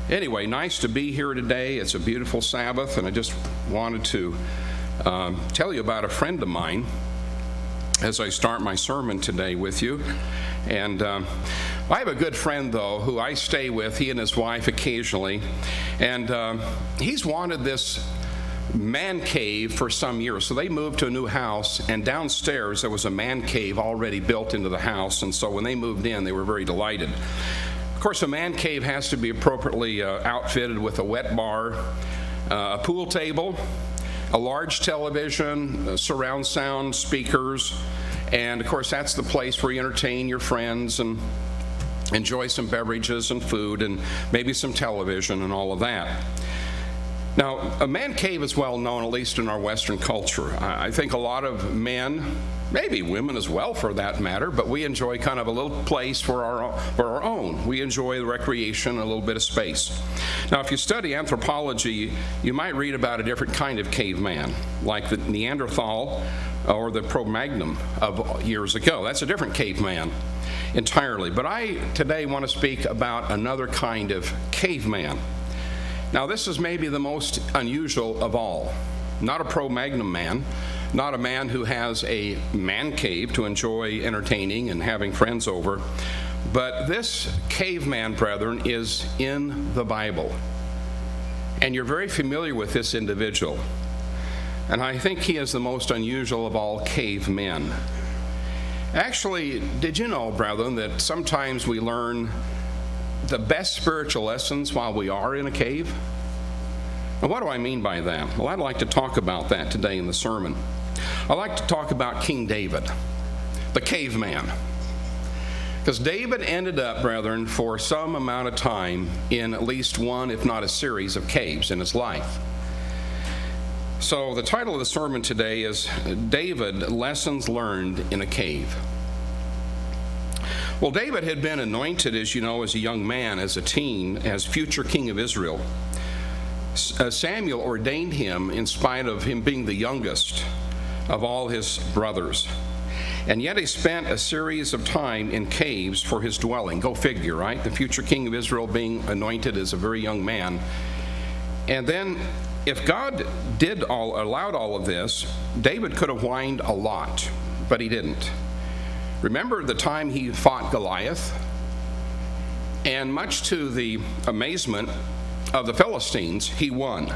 Anyway, nice to be here today. It's a beautiful Sabbath, and I just wanted to tell you about a friend of mine as I start my sermon today with you. And I have a good friend, though, who I stay with, he and his wife occasionally, and he's wanted this man cave for some years. So they moved to a new house, and downstairs there was a man cave already built into the house, and so when they moved in, they were very delighted. Of course, a man cave has to be appropriately outfitted with a wet bar, a pool table, a large television, surround sound speakers, and of course that's the place where you entertain your friends and enjoy some beverages and food and maybe some television and all of that. Now, a man cave is well known, at least in our Western culture. I think a lot of men, maybe women as well for that matter, but we enjoy kind of a little place for our own. We enjoy the recreation and a little bit of space. Now, if you study anthropology, you might read about a different kind of caveman, like the Neanderthal or the Cro-Magnon of years ago. That's a different caveman entirely. But I today want to speak about another kind of caveman. Now, this is maybe the most unusual of all. Not a Cro-Magnon man, not a man who has a man cave to enjoy entertaining and having friends over, but this caveman, brethren, is in the Bible. And you're very familiar with this individual. And I think he is the most unusual of all cavemen. Actually, did you know, brethren, that sometimes we learn the best spiritual lessons while we are in a cave? Now, what do I mean by that? Well, I'd like to talk about that today in the sermon. I'd like to talk about King David, the caveman. Because David ended up, brethren, for some amount of time in at least one, if not a series of caves in his life. So the title of the sermon today is David, Lessons Learned in a Cave. Well, David had been anointed, as you know, as a young man, as a teen, as future king of Israel. Samuel ordained him in spite of him being the youngest of all his brothers. And yet he spent a series of time in caves for his dwelling. Go figure, right? The future king of Israel being anointed as a very young man. And then, if God allowed all of this, David could have whined a lot, but he didn't. Remember the time he fought Goliath? And much to the amazement of the Philistines, he won.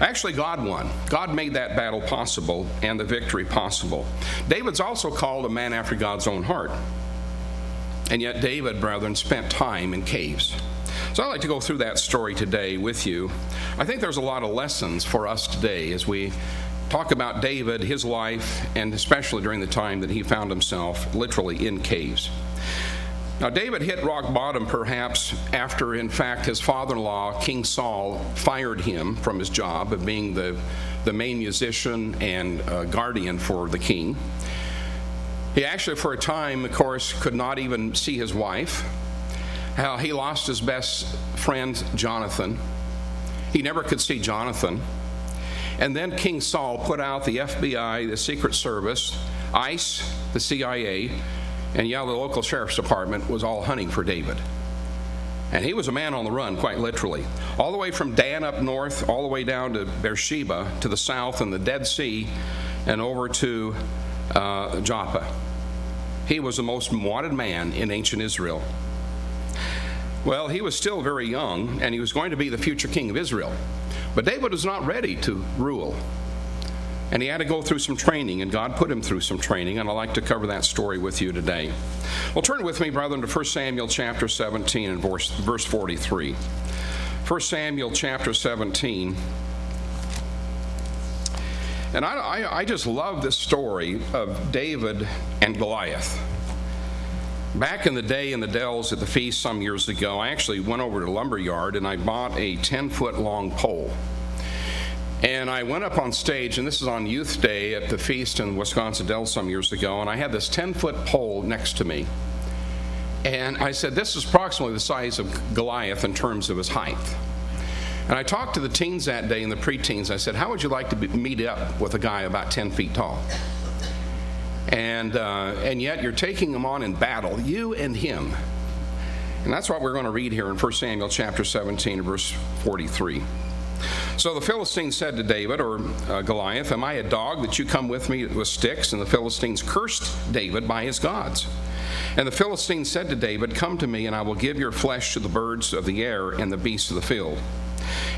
Actually, God won. God made that battle possible and the victory possible. David's also called a man after God's own heart. And yet David, brethren, spent time in caves. So I'd like to go through that story today with you. I think there's a lot of lessons for us today as we talk about David, his life, and especially during the time that he found himself literally in caves. Now, David hit rock bottom perhaps after, in fact, his father-in-law, King Saul, fired him from his job of being the main musician and guardian for the king. He actually, for a time, of course, could not even see his wife. How he lost his best friend, Jonathan. He never could see Jonathan. And then King Saul put out the FBI, the Secret Service, ICE, the CIA, and the local sheriff's department was all hunting for David. And he was a man on the run, quite literally. All the way from Dan up north, all the way down to Beersheba, to the south and the Dead Sea, and over to Joppa. He was the most wanted man in ancient Israel. Well, he was still very young, and he was going to be the future king of Israel. But David was not ready to rule. And he had to go through some training, and God put him through some training, and I'd like to cover that story with you today. Well, turn with me, brethren, to 1 Samuel chapter 17 and verse 43. 1 Samuel chapter 17. And I just love this story of David and Goliath. Back in the day in the Dells at the feast some years ago, I actually went over to the lumber yard and I bought a 10-foot long pole. And I went up on stage, and this is on Youth Day at the feast in Wisconsin Dells some years ago, and I had this 10-foot pole next to me. And I said, this is approximately the size of Goliath in terms of his height. And I talked to the teens that day and the preteens. I said, how would you like to meet up with a guy about 10 feet tall? And yet you're taking him on in battle, you and him. And that's what we're going to read here in 1 Samuel chapter 17, verse 43. So the Philistine said to David, or Goliath, "Am I a dog that you come with me with sticks?" And the Philistines cursed David by his gods. And the Philistine said to David, "Come to me, and I will give your flesh to the birds of the air and the beasts of the field."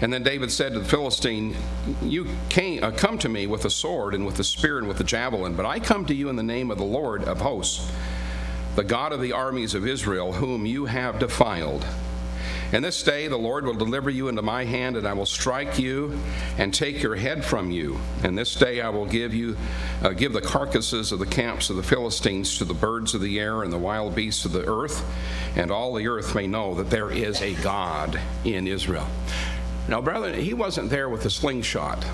And then David said to the Philistine, "You come to me with a sword and with a spear and with a javelin, but I come to you in the name of the Lord of hosts, the God of the armies of Israel, whom you have defiled. And this day the Lord will deliver you into my hand, and I will strike you and take your head from you. And this day I will give the carcasses of the camps of the Philistines to the birds of the air and the wild beasts of the earth, and all the earth may know that there is a God in Israel." Now, brother, he wasn't there with a slingshot.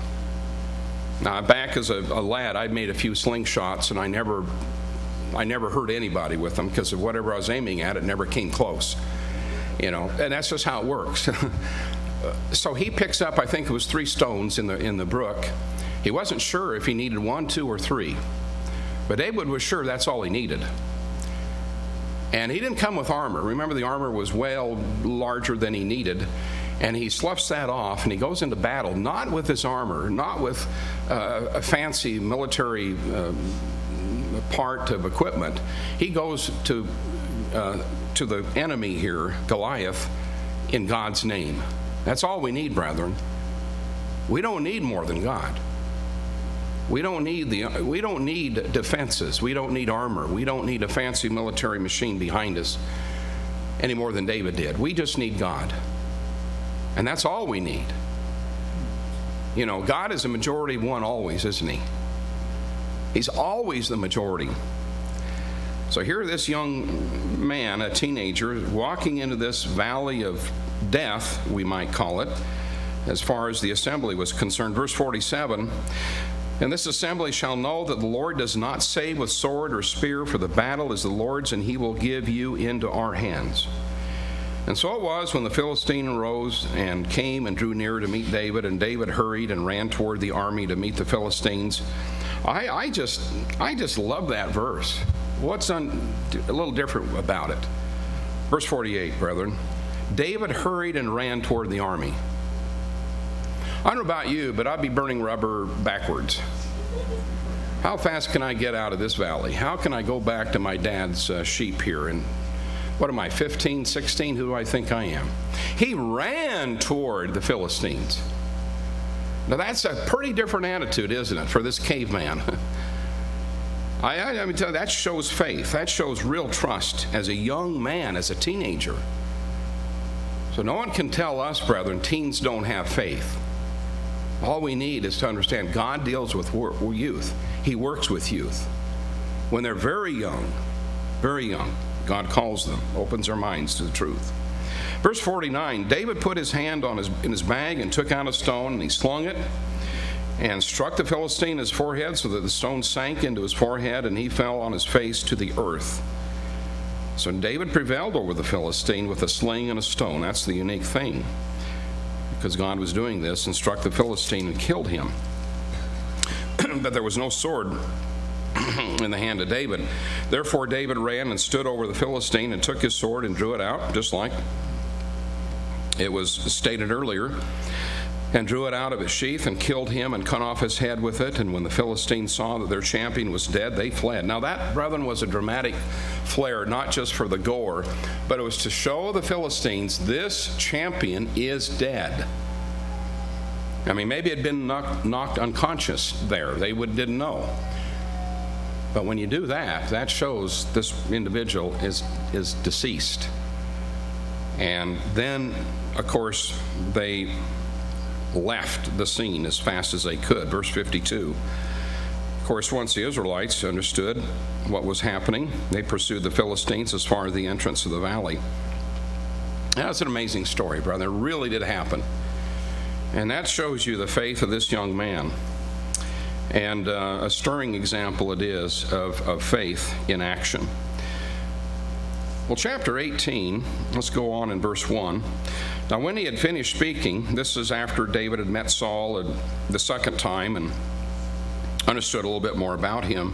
Now, back as a lad, I'd made a few slingshots, and I never hurt anybody with them, because of whatever I was aiming at, it never came close. And that's just how it works. So he picks up, I think it was 3 stones in the brook. He wasn't sure if he needed 1, 2, or 3, but David was sure that's all he needed. And he didn't come with armor. Remember, the armor was well larger than he needed, and he sloughs that off, and he goes into battle, not with his armor, not with a fancy military part of equipment. He goes to the enemy here, Goliath, in God's name. That's all we need, brethren. We don't need more than God. We don't need defenses. We don't need armor. We don't need a fancy military machine behind us any more than David did. We just need God. And that's all we need. God is a majority of one always, isn't he? He's always the majority. So here this young man, a teenager, walking into this valley of death, we might call it, as far as the assembly was concerned. Verse 47, "And this assembly shall know that the Lord does not save with sword or spear, for the battle is the Lord's, and he will give you into our hands." And so it was, when the Philistine arose and came and drew near to meet David, and David hurried and ran toward the army to meet the Philistines. I just love that verse. What's a little different about it? Verse 48, brethren. David hurried and ran toward the army. I don't know about you, but I'd be burning rubber backwards. How fast can I get out of this valley? How can I go back to my dad's sheep here? And what am I, 15, 16? Who do I think I am? He ran toward the Philistines. Now that's a pretty different attitude, isn't it, for this caveman? I mean, that shows faith. That shows real trust as a young man, as a teenager. So no one can tell us, brethren, teens don't have faith. All we need is to understand God deals with youth. He works with youth. When they're very young, God calls them, opens their minds to the truth. Verse 49, David put his hand in his bag and took out a stone, and he slung it and struck the Philistine in his forehead, so that the stone sank into his forehead, and he fell on his face to the earth. So David prevailed over the Philistine with a sling and a stone. That's the unique thing, because God was doing this, and struck the Philistine and killed him. But there was no sword in the hand of David. Therefore David ran and stood over the Philistine and took his sword and drew it out, just like it was stated earlier, and drew it out of its sheath and killed him and cut off his head with it. And when the Philistines saw that their champion was dead, they fled. Now that, brethren, was a dramatic flare, not just for the gore, but it was to show the Philistines this champion is dead. I mean, maybe it had been knocked unconscious there. They didn't know. But when you do that, that shows this individual is deceased. And then, of course, they left the scene as fast as they could. Verse 52. Of course, once the Israelites understood what was happening, they pursued the Philistines as far as the entrance of the valley. That's an amazing story, brother. It really did happen. And that shows you the faith of this young man. And a stirring example it is of faith in action. Well, chapter 18, let's go on in verse 1. Now, when he had finished speaking, this is after David had met Saul the second time and understood a little bit more about him.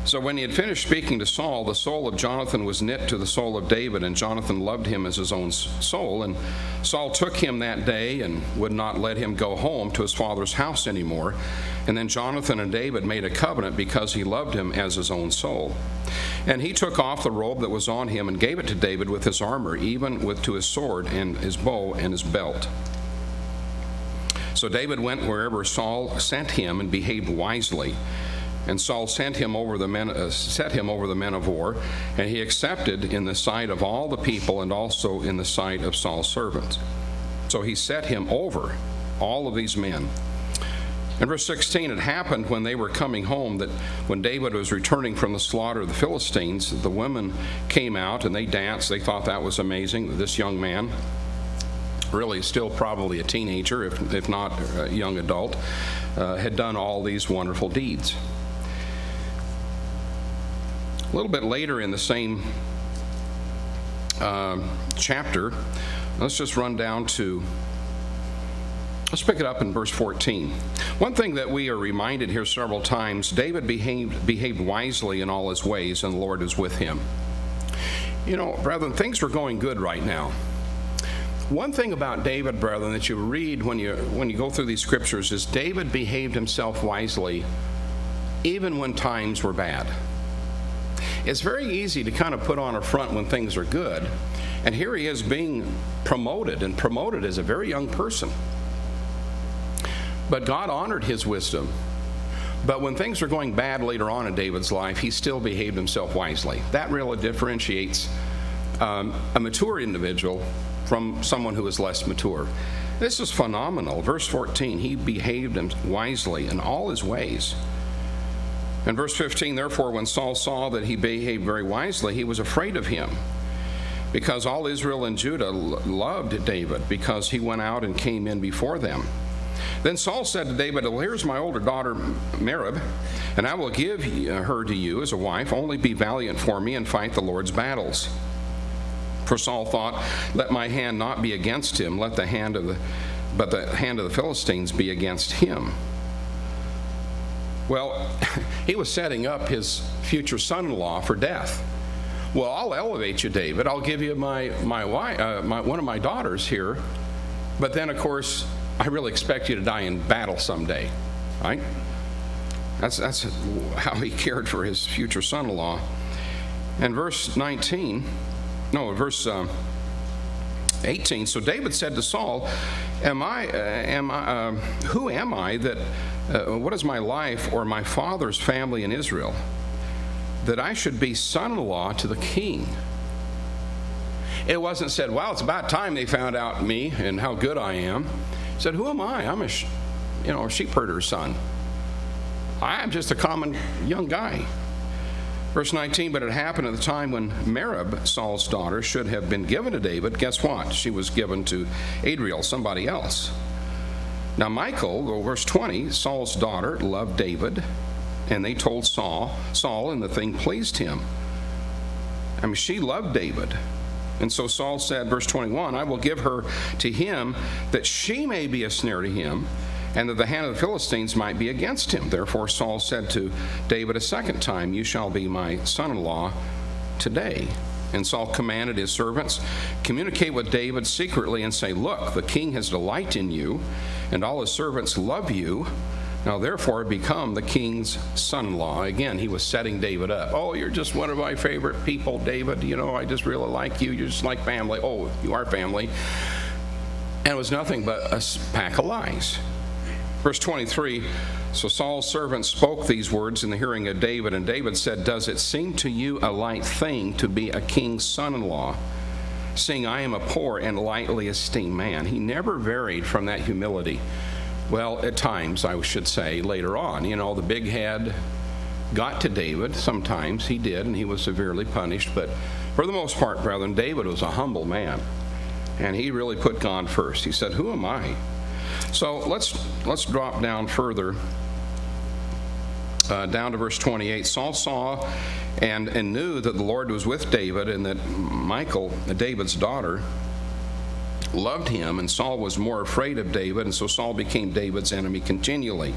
So when he had finished speaking to Saul, the soul of Jonathan was knit to the soul of David, and Jonathan loved him as his own soul. And Saul took him that day and would not let him go home to his father's house anymore. And then Jonathan and David made a covenant because he loved him as his own soul. And he took off the robe that was on him and gave it to David with his armor, even to his sword and his bow and his belt. So David went wherever Saul sent him and behaved wisely. And Saul set him over the men of war, and he accepted in the sight of all the people and also in the sight of Saul's servants. So he set him over all of these men. In verse 16, it happened when they were coming home that when David was returning from the slaughter of the Philistines, the women came out and they danced. They thought that was amazing. This young man, really still probably a teenager, if not a young adult, had done all these wonderful deeds. A little bit later in the same chapter, let's just run down to, let's pick it up in verse 14. One thing that we are reminded here several times, David behaved wisely in all his ways, and the Lord is with him. You know, brethren, things are going good right now. One thing about David, brethren, that you read when you go through these scriptures is David behaved himself wisely even when times were bad. It's very easy to kind of put on a front when things are good, and here he is being promoted as a very young person. But God honored his wisdom. But when things are going bad later on in David's life, he still behaved himself wisely. That really differentiates a mature individual from someone who is less mature. This is phenomenal. Verse 14, he behaved wisely in all his ways. In verse 15, therefore, when Saul saw that he behaved very wisely, he was afraid of him, because all Israel and Judah loved David, because he went out and came in before them. Then Saul said to David, well, here's my older daughter Merab, and I will give her to you as a wife. Only be valiant for me and fight the Lord's battles. For Saul thought, let my hand not be against him, but the hand of the Philistines be against him. Well, he was setting up his future son-in-law for death. Well, I'll elevate you, David. I'll give you my wife, one of my daughters here. But then, of course, I really expect you to die in battle someday, right? That's how he cared for his future son-in-law. And verse 18, so David said to Saul, who am I that, what is my life or my father's family in Israel, that I should be son-in-law to the king? It wasn't said, well, it's about time they found out me and how good I am. He said, who am I? I'm a sheep herder's son. I'm just a common young guy. Verse 19, but it happened at the time when Merab, Saul's daughter, should have been given to David. Guess what? She was given to Adriel, somebody else. Now Michal, verse 20, Saul's daughter, loved David, and they told Saul, and the thing pleased him. I mean, she loved David. And so Saul said, verse 21, I will give her to him that she may be a snare to him, and that the hand of the Philistines might be against him. Therefore Saul said to David a second time, you shall be my son-in-law today. And Saul commanded his servants, communicate with David secretly and say, look, the king has delight in you, and all his servants love you. Now therefore become the king's son-in-law. Again, he was setting David up. Oh, you're just one of my favorite people, David. You know, I just really like you. You're just like family. Oh, you are family. And it was nothing but a pack of lies. Verse 23, so Saul's servants spoke these words in the hearing of David, and David said, does it seem to you a light thing to be a king's son-in-law, seeing I am a poor and lightly esteemed man? He never varied from that humility. Well, at times, I should say, later on, the big head got to David. Sometimes he did, and he was severely punished. But for the most part, brethren, David was a humble man, and he really put God first. He said, who am I? So let's drop down further, down to verse 28. Saul saw and knew that the Lord was with David, and that Michal, David's daughter, loved him, and Saul was more afraid of David, and so Saul became David's enemy continually.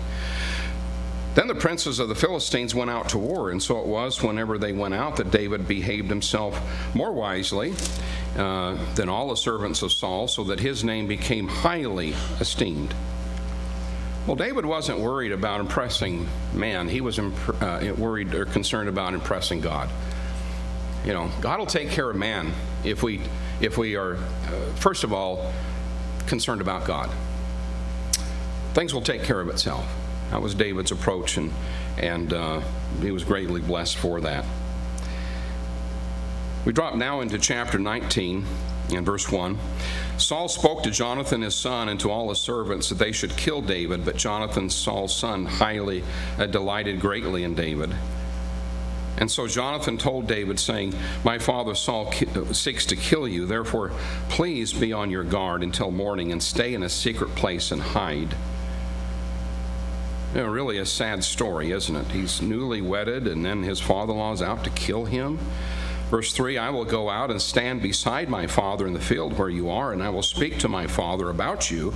Then the princes of the Philistines went out to war, and so it was whenever they went out that David behaved himself more wisely than all the servants of Saul, so that his name became highly esteemed. Well, David wasn't worried about impressing man. He was worried or concerned about impressing God. You know, God will take care of man if we are, first of all, concerned about God. Things will take care of itself. That was David's approach, and he was greatly blessed for that. We drop now into chapter 19 and verse 1. Saul spoke to Jonathan his son and to all his servants that they should kill David, but Jonathan, Saul's son, highly delighted greatly in David. And so Jonathan told David, saying, "My father Saul seeks to kill you, therefore please be on your guard until morning and stay in a secret place and hide." You know, really a sad story, isn't it? He's newly wedded, and then his father-in-law is out to kill him. Verse 3, "I will go out and stand beside my father in the field where you are, and I will speak to my father about you,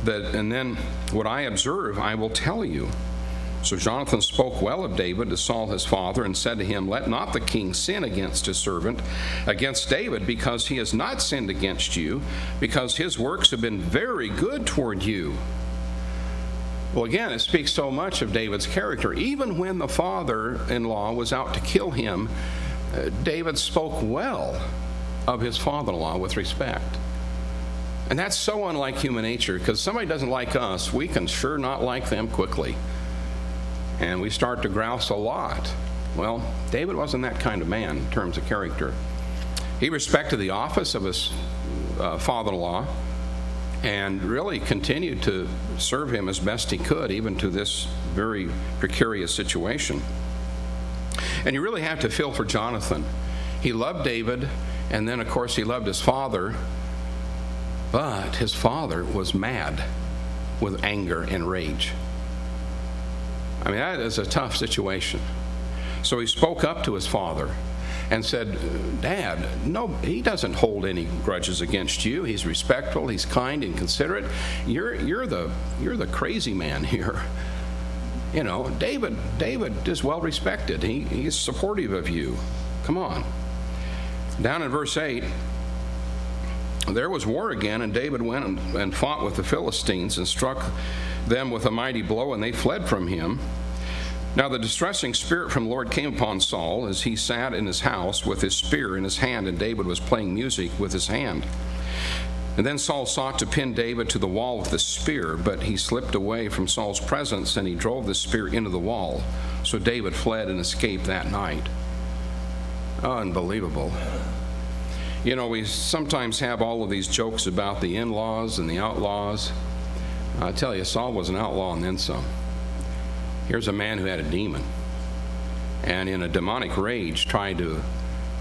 and then what I observe I will tell you." So Jonathan spoke well of David to Saul his father, and said to him, "Let not the king sin against his servant, against David, because he has not sinned against you, because his works have been very good toward you." Well, again, it speaks so much of David's character. Even when the father-in-law was out to kill him, David spoke well of his father-in-law with respect. And that's so unlike human nature, because somebody doesn't like us, we can sure not like them quickly. And we start to grouse a lot. Well, David wasn't that kind of man in terms of character. He respected the office of his father-in-law, and really continued to serve him as best he could, even to this very precarious situation. And you really have to feel for Jonathan. He loved David, and then, of course, he loved his father, but his father was mad with anger and rage. I mean, that is a tough situation. So he spoke up to his father and said, "Dad, no, he doesn't hold any grudges against you. He's respectful, he's kind and considerate. You're the crazy man here. You know, David is well respected. He's supportive of you. Come on." Down in verse 8, there was war again, and David went and fought with the Philistines and struck them with a mighty blow, and they fled from him. Now the distressing spirit from the Lord came upon Saul as he sat in his house with his spear in his hand, and David was playing music with his hand. And then Saul sought to pin David to the wall with the spear, but he slipped away from Saul's presence, and he drove the spear into the wall. So David fled and escaped that night. Unbelievable. You know, we sometimes have all of these jokes about the in-laws and the outlaws. I tell you, Saul was an outlaw and then some. Here's a man who had a demon, and in a demonic rage tried to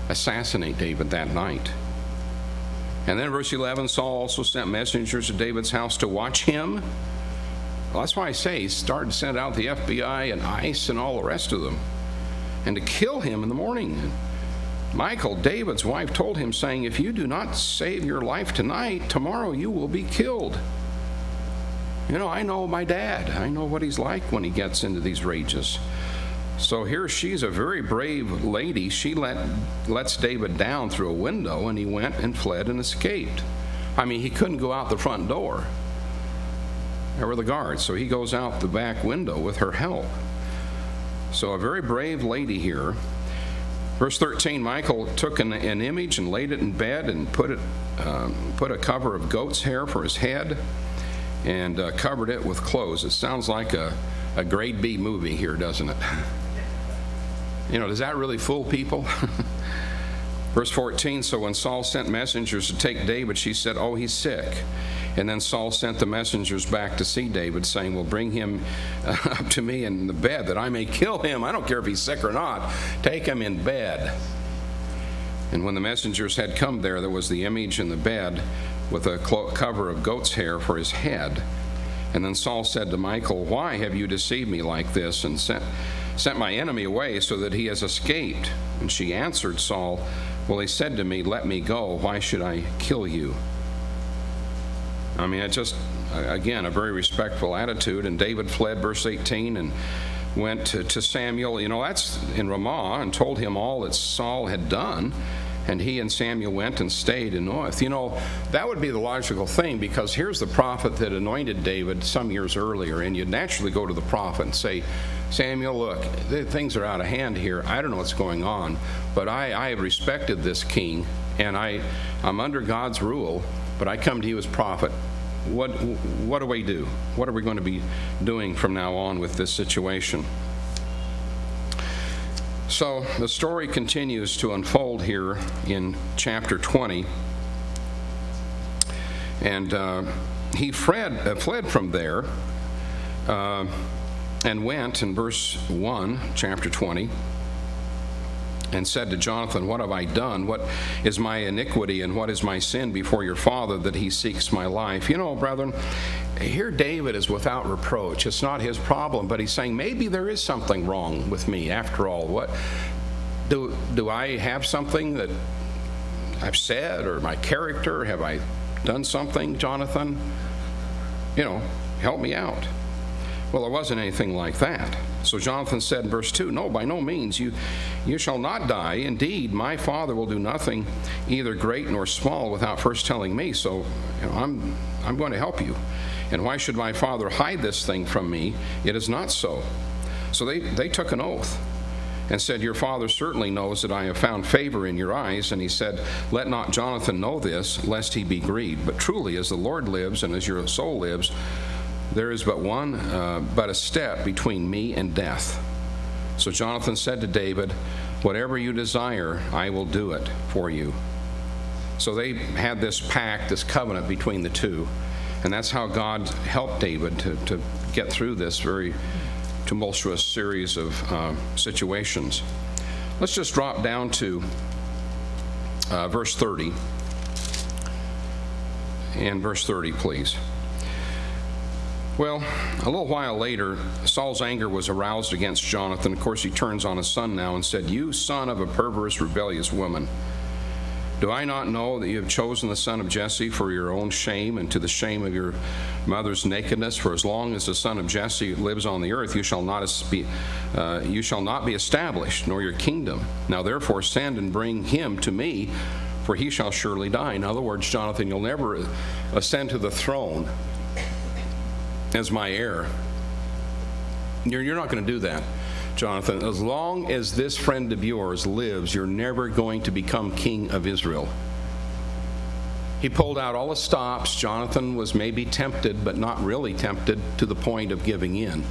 assassinate David that night. And then verse 11, Saul also sent messengers to David's house to watch him. Well, that's why I say he started to send out the FBI and ICE and all the rest of them, and to kill him in the morning. Michal, David's wife, told him, saying, "If you do not save your life tonight, tomorrow you will be killed." You know, I know my dad. I know what he's like when he gets into these rages. So here she's a very brave lady. She lets David down through a window, and he went and fled and escaped. I mean, he couldn't go out the front door. There were the guards, so he goes out the back window with her help. So a very brave lady here. Verse 13, Michal took an image and laid it in bed and put a cover of goat's hair for his head and covered it with clothes. It sounds like a grade B movie here, doesn't it? You know, does that really fool people? Verse 14, so when Saul sent messengers to take David, she said, "Oh, he's sick." And then Saul sent the messengers back to see David, saying, "Well, bring him up to me in the bed that I may kill him. I don't care if he's sick or not. Take him in bed." And when the messengers had come there was the image in the bed with a cover of goat's hair for his head. And then Saul said to Michal, "Why have you deceived me like this and sent my enemy away so that he has escaped?" And she answered Saul, "Well, he said to me, 'Let me go. Why should I kill you?'" I mean, it's just, again, a very respectful attitude. And David fled, verse 18, and went to Samuel, that's in Ramah, and told him all that Saul had done. And he and Samuel went and stayed in North. That would be the logical thing, because here's the prophet that anointed David some years earlier, and you'd naturally go to the prophet and say, Samuel, look, things are out of hand here. I don't know what's going on, but I have respected this king, and I'm under God's rule, but I come to you as prophet. What do we do? What are we going to be doing from now on with this situation? So the story continues to unfold here in chapter 20. And he fled from there and went, in verse 1, chapter 20, and said to Jonathan, what have I done? What is my iniquity and what is my sin before your father that he seeks my life? Brethren, here David is without reproach. It's not his problem, but he's saying maybe there is something wrong with me after all. What do I have something that I've said, or my character? Have I done something, Jonathan? Help me out. Well, it wasn't anything like that. So Jonathan said in verse 2, no, by no means. You shall not die. Indeed, my father will do nothing, either great nor small, without first telling me. So I'm going to help you. And why should my father hide this thing from me? It is not so. So they took an oath and said, your father certainly knows that I have found favor in your eyes. And he said, let not Jonathan know this, lest he be grieved. But truly, as the Lord lives and as your soul lives, there is but a step between me and death. So Jonathan said to David, whatever you desire, I will do it for you. So they had this pact, this covenant between the two. And that's how God helped David to get through this very tumultuous series of situations. Let's just drop down to verse 30. And verse 30, please. Well, a little while later, Saul's anger was aroused against Jonathan. Of course, he turns on his son now and said, you son of a perverse, rebellious woman, do I not know that you have chosen the son of Jesse for your own shame and to the shame of your mother's nakedness? For as long as the son of Jesse lives on the earth, you shall not be established, nor your kingdom. Now therefore send and bring him to me, for he shall surely die. In other words, Jonathan, you'll never ascend to the throne as my heir. You're not going to do that, Jonathan. As long as this friend of yours lives, you're never going to become king of Israel. He pulled out all the stops. Jonathan was maybe tempted, but not really tempted to the point of giving in.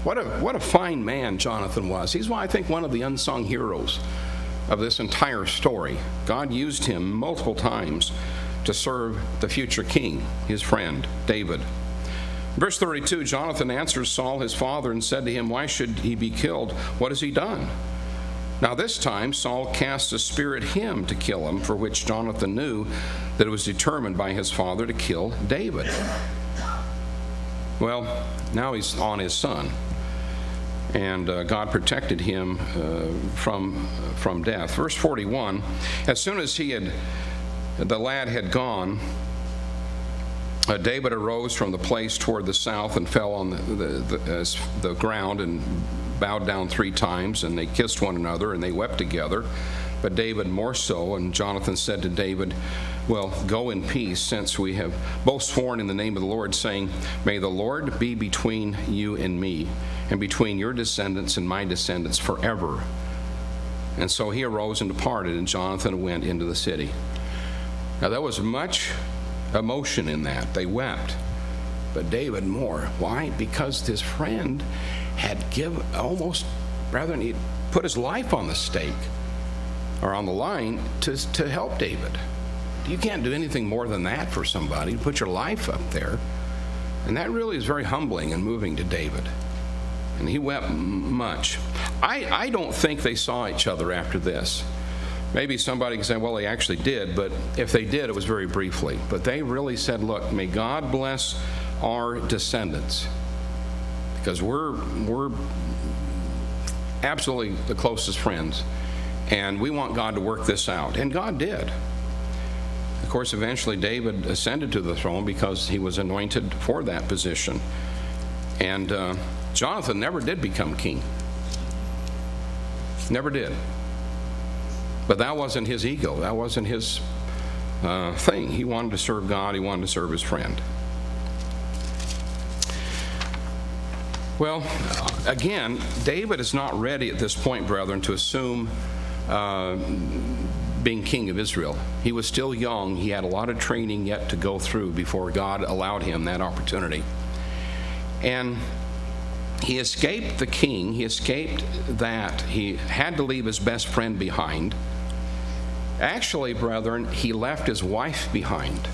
What a fine man Jonathan was. He's, I think, one of the unsung heroes of this entire story. God used him multiple times to serve the future king, his friend, David. Verse 32, Jonathan answers Saul his father and said to him, why should he be killed? What has he done? Now this time Saul cast a spear at him to kill him, for which Jonathan knew that it was determined by his father to kill David. Well, now he's on his son, and God protected him from death. Verse 41, as soon as the lad had gone, David arose from the place toward the south and fell on the ground and bowed down 3 times, and they kissed one another and they wept together, but David more so. And Jonathan said to David, well, go in peace, since we have both sworn in the name of the Lord, saying, may the Lord be between you and me, and between your descendants and my descendants forever. And so he arose and departed, and Jonathan went into the city. Now there was much emotion in that. They wept, but David more. Why? Because his friend had he put his life on the stake, or on the line, to help David. You can't do anything more than that for somebody, put your life up there. And that really is very humbling and moving to David. And he wept much. I don't think they saw each other after this. Maybe somebody can say, well, they actually did, but if they did, it was very briefly. But they really said, look, may God bless our descendants, because we're absolutely the closest friends, and we want God to work this out. And God did. Of course, eventually David ascended to the throne because he was anointed for that position. And Jonathan never did become king. Never did. But that wasn't his ego. That wasn't his thing. He wanted to serve God. He wanted to serve his friend. Well, again, David is not ready at this point, brethren, to assume being king of Israel. He was still young. He had a lot of training yet to go through before God allowed him that opportunity. And he escaped the king. He escaped that. He had to leave his best friend behind. Actually, brethren, he left his wife behind.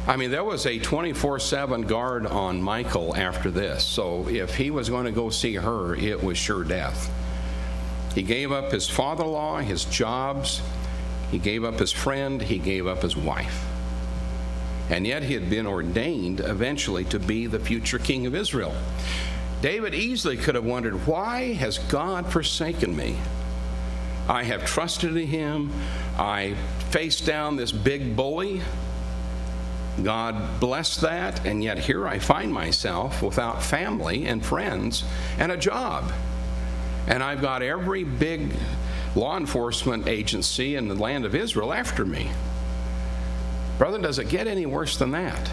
I mean, there was a 24/7 guard on Michal after this. So if he was going to go see her, it was sure death. He gave up his father-in-law, his jobs. He gave up his friend. He gave up his wife. And yet he had been ordained eventually to be the future king of Israel. David easily could have wondered, why has God forsaken me? I have trusted in him. I faced down this big bully. God blessed that, and yet here I find myself without family and friends and a job. And I've got every big law enforcement agency in the land of Israel after me. Brother, does it get any worse than that?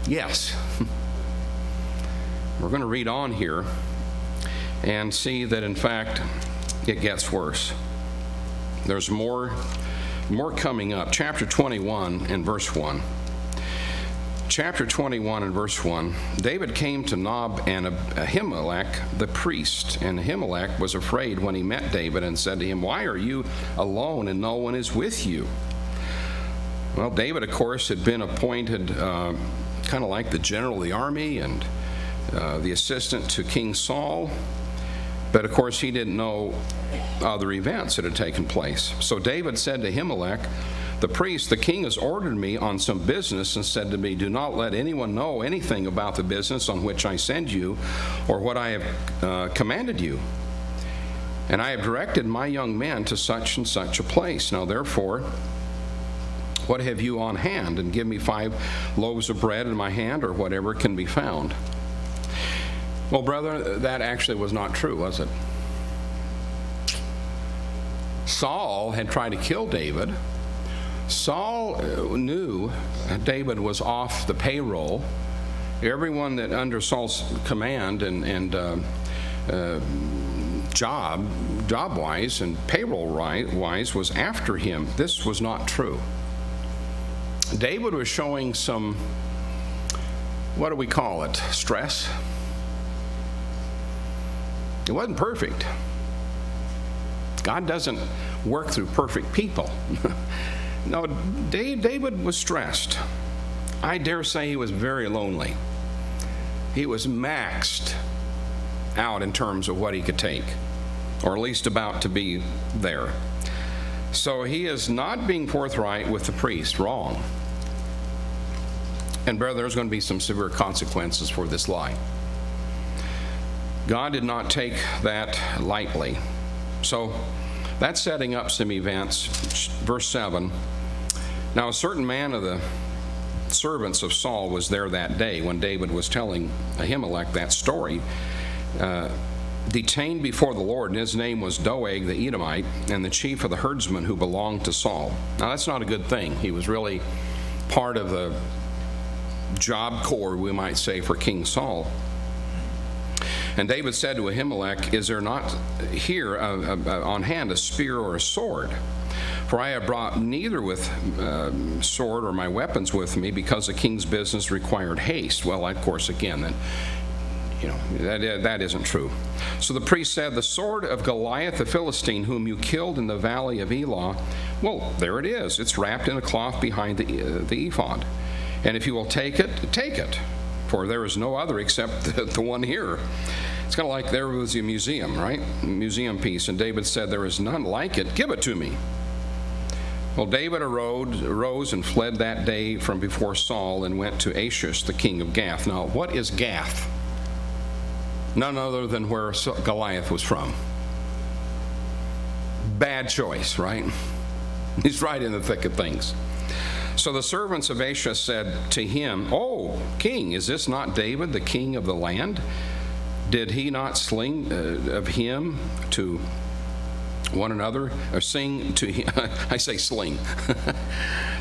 Yes. We're going to read on here and see that, in fact, it gets worse. There's more coming up. Chapter 21 and verse 1. Chapter 21 and verse 1, David came to Nob and Ahimelech the priest, and Ahimelech was afraid when he met David and said to him, "Why are you alone and no one is with you?" Well, David, of course, had been appointed kind of like the general of the army and the assistant to King Saul, but of course he didn't know other events that had taken place. So David said to Ahimelech the priest, "The king has ordered me on some business and said to me, 'Do not let anyone know anything about the business on which I send you or what I have commanded you. And I have directed my young men to such and such a place. Now therefore, what have you on hand? And give me 5 loaves of bread in my hand, or whatever can be found.'" Well, brother, that actually was not true, was it? Saul had tried to kill David. Saul knew David was off the payroll. Everyone that under Saul's command and job-wise and payroll-wise was after him. This was not true. David was showing some, what do we call it, stress? It wasn't perfect. God doesn't work through perfect people. No, David was stressed. I dare say he was very lonely. He was maxed out in terms of what he could take, or at least about to be there. So he is not being forthright with the priest. Wrong. And brother, there's going to be some severe consequences for this lie. God did not take that lightly. So that's setting up some events. Verse 7, "Now a certain man of the servants of Saul was there that day when David was telling Ahimelech that story, detained before the Lord, and his name was Doeg the Edomite, and the chief of the herdsmen who belonged to Saul." Now that's not a good thing. He was really part of the job corps, we might say, for King Saul. And David said to Ahimelech, "Is there not here on hand a spear or a sword? For I have brought neither with sword or my weapons with me, because the king's business required haste." Well, of course, again, that isn't true. So the priest said, "The sword of Goliath the Philistine, whom you killed in the valley of Elah, well, there it is. It's wrapped in a cloth behind the ephod. And if you will take it, take it. For there is no other except the one here." It's kind of like there was a museum, right? Museum piece. And David said, "There is none like it. Give it to me." Well, David arose and fled that day from before Saul and went to Achish, the king of Gath. Now, what is Gath? None other than where Goliath was from. Bad choice, right? He's right in the thick of things. So the servants of Achish said to him, "O king, is this not David, the king of the land? Did he not sling of him to one another, or sing to him?" I say sling.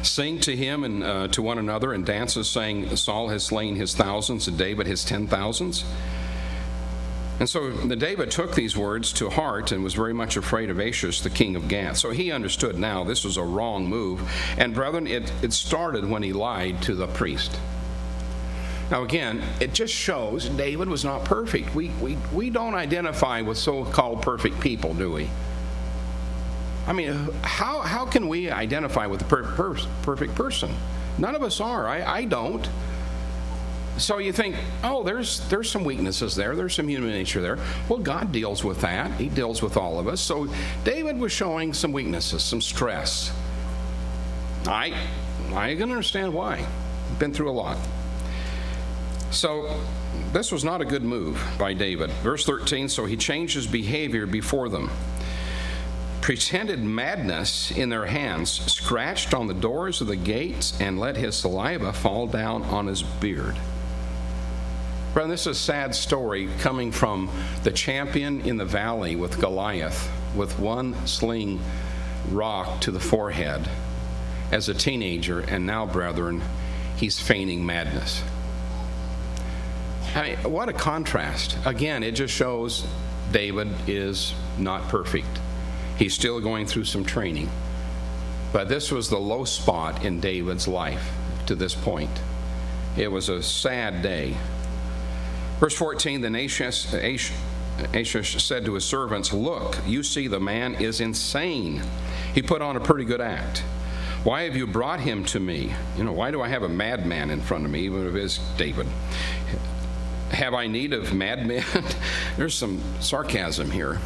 "Sing to him and to one another in dances, saying, Saul has slain his thousands and David his 10,000s." And so David took these words to heart and was very much afraid of Achish, the king of Gath. So he understood now this was a wrong move. And brethren, it started when he lied to the priest. Now again, it just shows David was not perfect. We don't identify with so-called perfect people, do we? I mean, how can we identify with a perfect person? None of us are. I don't. So you think, oh, there's some weaknesses there. There's some human nature there. Well, God deals with that. He deals with all of us. So David was showing some weaknesses, some stress. I can understand why. Been through a lot. So this was not a good move by David. Verse 13, so he changed his behavior before them. Pretended madness in their hands, scratched on the doors of the gates, and let his saliva fall down on his beard. Brother, this is a sad story coming from the champion in the valley with Goliath, with one sling rock to the forehead as a teenager, and now, brethren, he's feigning madness. I mean, what a contrast. Again, it just shows David is not perfect. He's still going through some training. But this was the low spot in David's life to this point. It was a sad day. Verse 14, then Achish said to his servants, "Look, you see the man is insane. He put on a pretty good act. Why have you brought him to me? Why do I have a madman in front of me, even if it is David? Have I need of madmen?" There's some sarcasm here.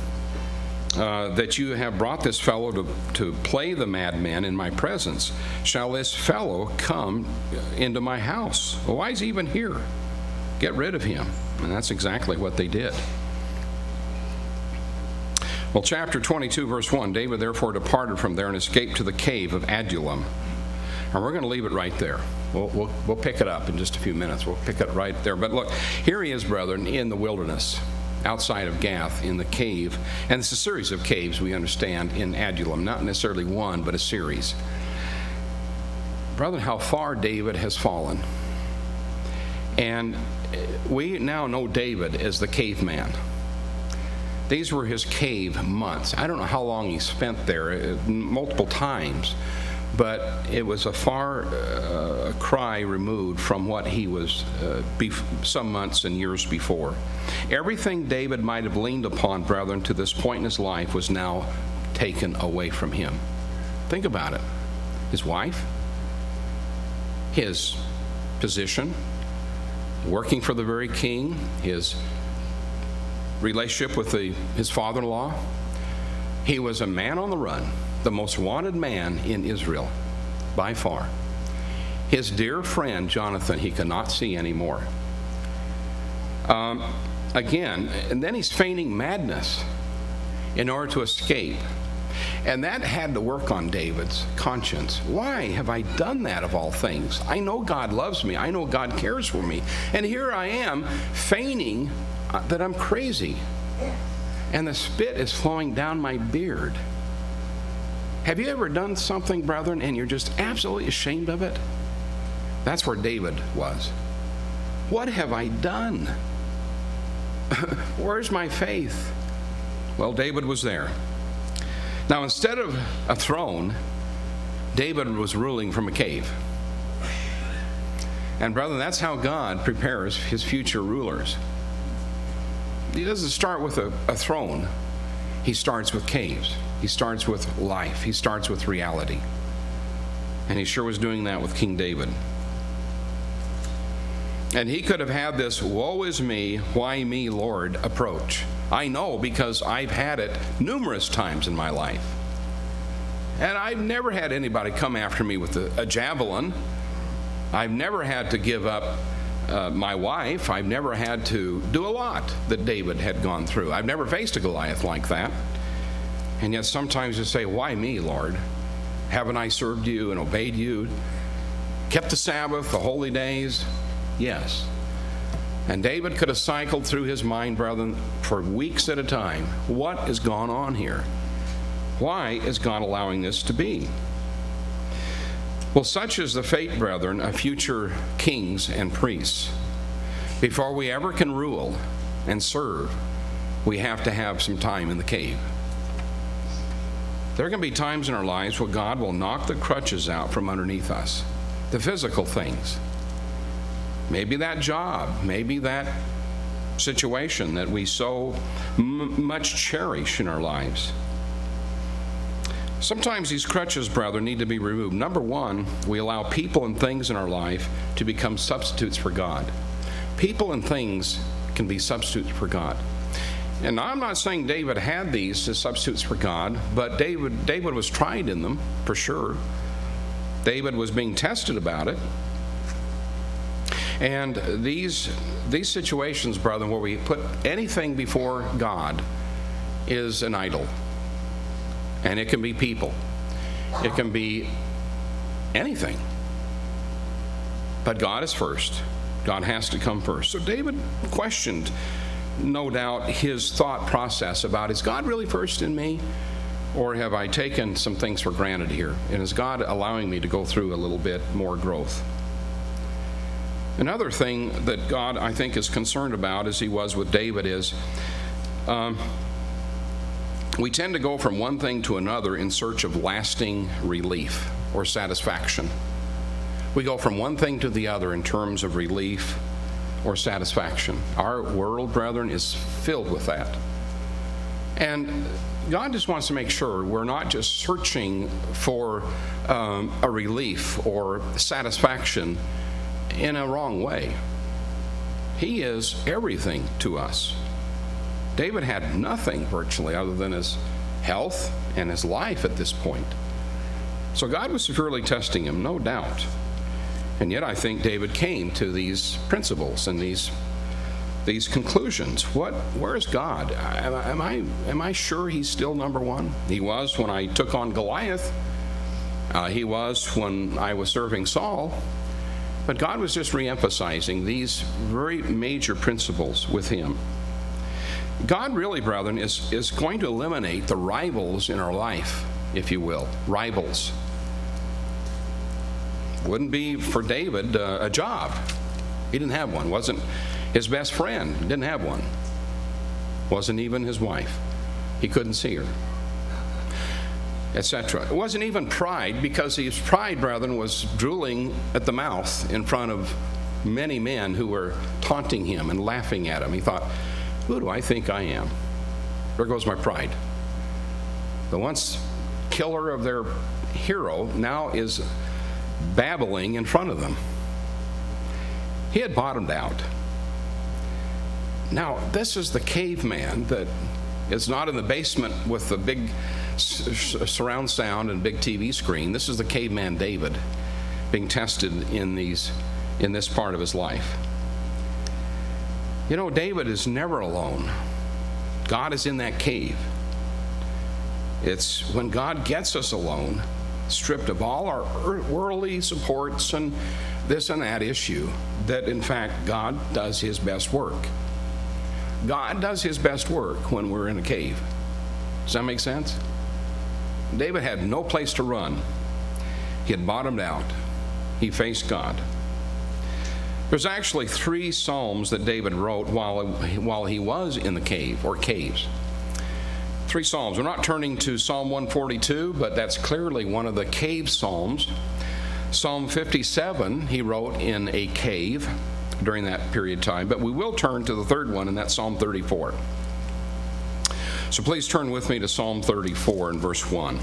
"That you have brought this fellow to play the madman in my presence. Shall this fellow come into my house? Well, why is he even here? Get rid of him." And that's exactly what they did. Well, chapter 22, verse 1, David therefore departed from there and escaped to the cave of Adullam. And we're going to leave it right there. We'll pick it up in just a few minutes. We'll pick it right there. But look, here he is, brethren, in the wilderness, outside of Gath, in the cave. And it's a series of caves, we understand, in Adullam. Not necessarily one, but a series. Brethren, how far David has fallen. And we now know David as the caveman. These were his cave months. I don't know how long he spent there, multiple times, but it was a far cry removed from what he was some months and years before. Everything David might have leaned upon, brethren, to this point in his life was now taken away from him. Think about it. His wife, his position, working for the very king, his relationship with his father-in-law. He was a man on the run, the most wanted man in Israel, by far. His dear friend, Jonathan, he could not see anymore. Again, and then he's feigning madness in order to escape. And that had to work on David's conscience. Why have I done that of all things? I know God loves me. I know God cares for me. And here I am feigning that I'm crazy. And the spit is flowing down my beard. Have you ever done something, brethren, and you're just absolutely ashamed of it? That's where David was. What have I done? Where's my faith? Well, David was there. Now, instead of a throne, David was ruling from a cave. And brethren, that's how God prepares his future rulers. He doesn't start with a throne. He starts with caves. He starts with life. He starts with reality. And he sure was doing that with King David. And he could have had this "woe is me, why me, Lord" approach. I know, because I've had it numerous times in my life. And I've never had anybody come after me with a javelin. I've never had to give up my wife. I've never had to do a lot that David had gone through. I've never faced a Goliath like that. And yet sometimes you say, "Why me, Lord? Haven't I served you and obeyed you?" kept the Sabbath, the holy days? Yes. And David could have cycled through his mind, brethren, for weeks at a time. What has gone on here? Why is God allowing this to be? Well, such is the fate, brethren, of future kings and priests. Before we ever can rule and serve, we have to have some time in the cave. There are going to be times in our lives where God will knock the crutches out from underneath us, the physical things. Maybe that job, maybe that situation that we so much cherish in our lives. Sometimes these crutches, brethren, need to be removed. Number one, we allow people and things in our life to become substitutes for God. People and things can be substitutes for God. And I'm not saying David had these as substitutes for God, but David was tried in them, for sure. David was being tested about it. And these situations, brethren, where we put anything before God is an idol. And it can be people. It can be anything. But God is first. God has to come first. So David questioned, no doubt, his thought process about, is God really first in me? Or have I taken some things for granted here? And is God allowing me to go through a little bit more growth? Another thing that God, I think, is concerned about, as he was with David, is we tend to go from one thing to another in search of lasting relief or satisfaction. We go from one thing to the other in terms of relief or satisfaction. Our world, brethren, is filled with that. And God just wants to make sure we're not just searching for a relief or satisfaction in a wrong way. He is everything to us. David had nothing virtually other than his health and his life at this point. So God was severely testing him, no doubt. And yet I think David came to these principles and these conclusions. Where is God? Am I sure he's still number one? He was when I took on Goliath. He was when I was serving Saul. But God was just re-emphasizing these very major principles with him. God really, brethren, is going to eliminate the rivals in our life, if you will. Rivals. Wouldn't be for David a job. He didn't have one. Wasn't his best friend. Didn't have one. Wasn't even his wife. He couldn't see her, etc. It wasn't even pride, because his pride, brethren, was drooling at the mouth in front of many men who were taunting him and laughing at him. He thought, who do I think I am? There goes my pride. The once killer of their hero now is babbling in front of them. He had bottomed out. Now, this is the caveman that is not in the basement with the big surround sound and big TV screen. This is the caveman David being tested in this part of his life. You know, David is never alone. God is in that cave. It's when God gets us alone, stripped of all our worldly supports and this and that issue, that in fact God does his best work. God does his best work when we're in a cave. Does that make sense? David had no place to run. He had bottomed out. He faced God. There's actually 3 psalms that David wrote while he was in the cave or caves. 3 psalms. We're not turning to Psalm 142, but that's clearly one of the cave psalms. Psalm 57 he wrote in a cave during that period of time, but we will turn to the third one, and that's Psalm 34. So please turn with me to Psalm 34 and verse 1.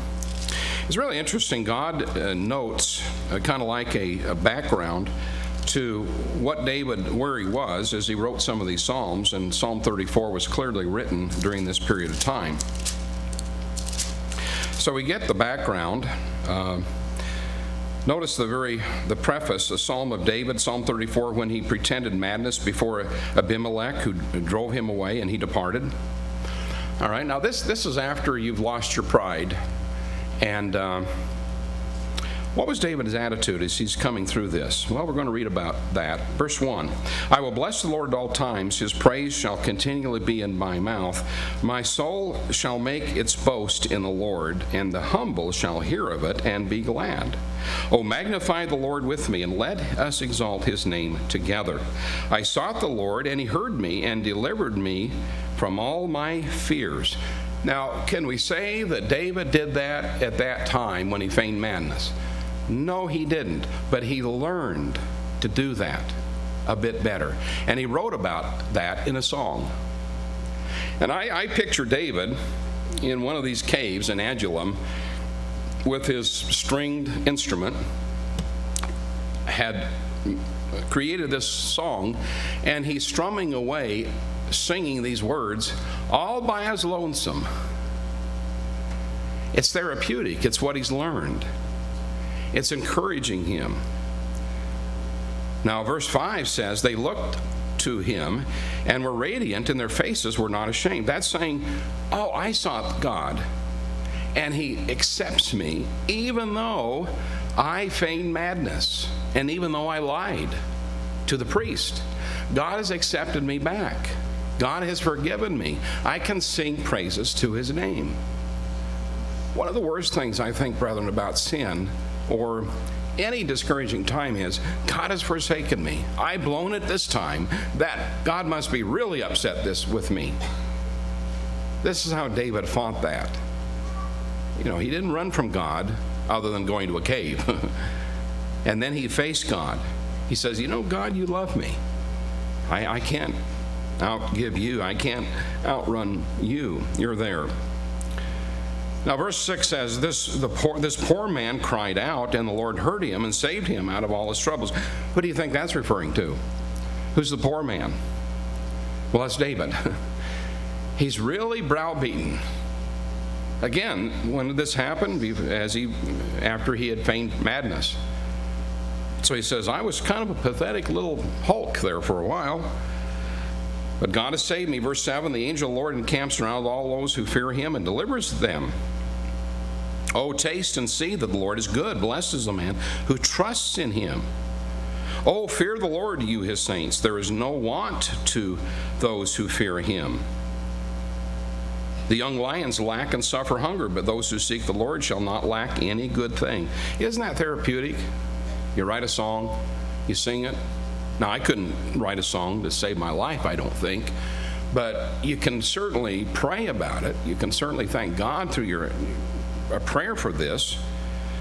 It's really interesting. God notes kind of like a background to what David, where he was as he wrote some of these psalms, and Psalm 34 was clearly written during this period of time. So we get the background. Notice the preface, the Psalm of David, Psalm 34, when he pretended madness before Abimelech, who drove him away, and he departed. All right, now this is after you've lost your pride and What was David's attitude as he's coming through this? Well, we're going to read about that. Verse 1, I will bless the Lord at all times. His praise shall continually be in my mouth. My soul shall make its boast in the Lord, and the humble shall hear of it and be glad. O magnify the Lord with me, and let us exalt his name together. I sought the Lord, and he heard me and delivered me from all my fears. Now, can we say that David did that at that time when he feigned madness? No, he didn't, but he learned to do that a bit better. And he wrote about that in a song. And I picture David in one of these caves in Adullam with his stringed instrument, had created this song, and he's strumming away, singing these words, all by his lonesome. It's therapeutic. It's what he's learned. It's encouraging him. Now, verse 5 says, they looked to him and were radiant, and their faces were not ashamed. That's saying, oh, I sought God, and he accepts me, even though I feigned madness, and even though I lied to the priest. God has accepted me back. God has forgiven me. I can sing praises to his name. One of the worst things, I think, brethren, about sin or any discouraging time is, God has forsaken me. I've blown it this time. That God must be really upset with me. This is how David fought that. He didn't run from God other than going to a cave. And then he faced God. He says, God, you love me. I can't outgive you. I can't outrun you. You're there. Now, verse 6 says, this poor man cried out, and the Lord heard him and saved him out of all his troubles. Who do you think that's referring to? Who's the poor man? Well, that's David. He's really browbeaten. Again, when did this happen? After he had feigned madness. So he says, I was kind of a pathetic little hulk there for a while. But God has saved me. Verse 7, the angel of the Lord encamps around all those who fear him and delivers them. Oh, taste and see that the Lord is good. Blessed is the man who trusts in him. Oh, fear the Lord, you his saints. There is no want to those who fear him. The young lions lack and suffer hunger, but those who seek the Lord shall not lack any good thing. Isn't that therapeutic? You write a song, you sing it. Now, I couldn't write a song to save my life, I don't think, but you can certainly pray about it. You can certainly thank God through a prayer for this.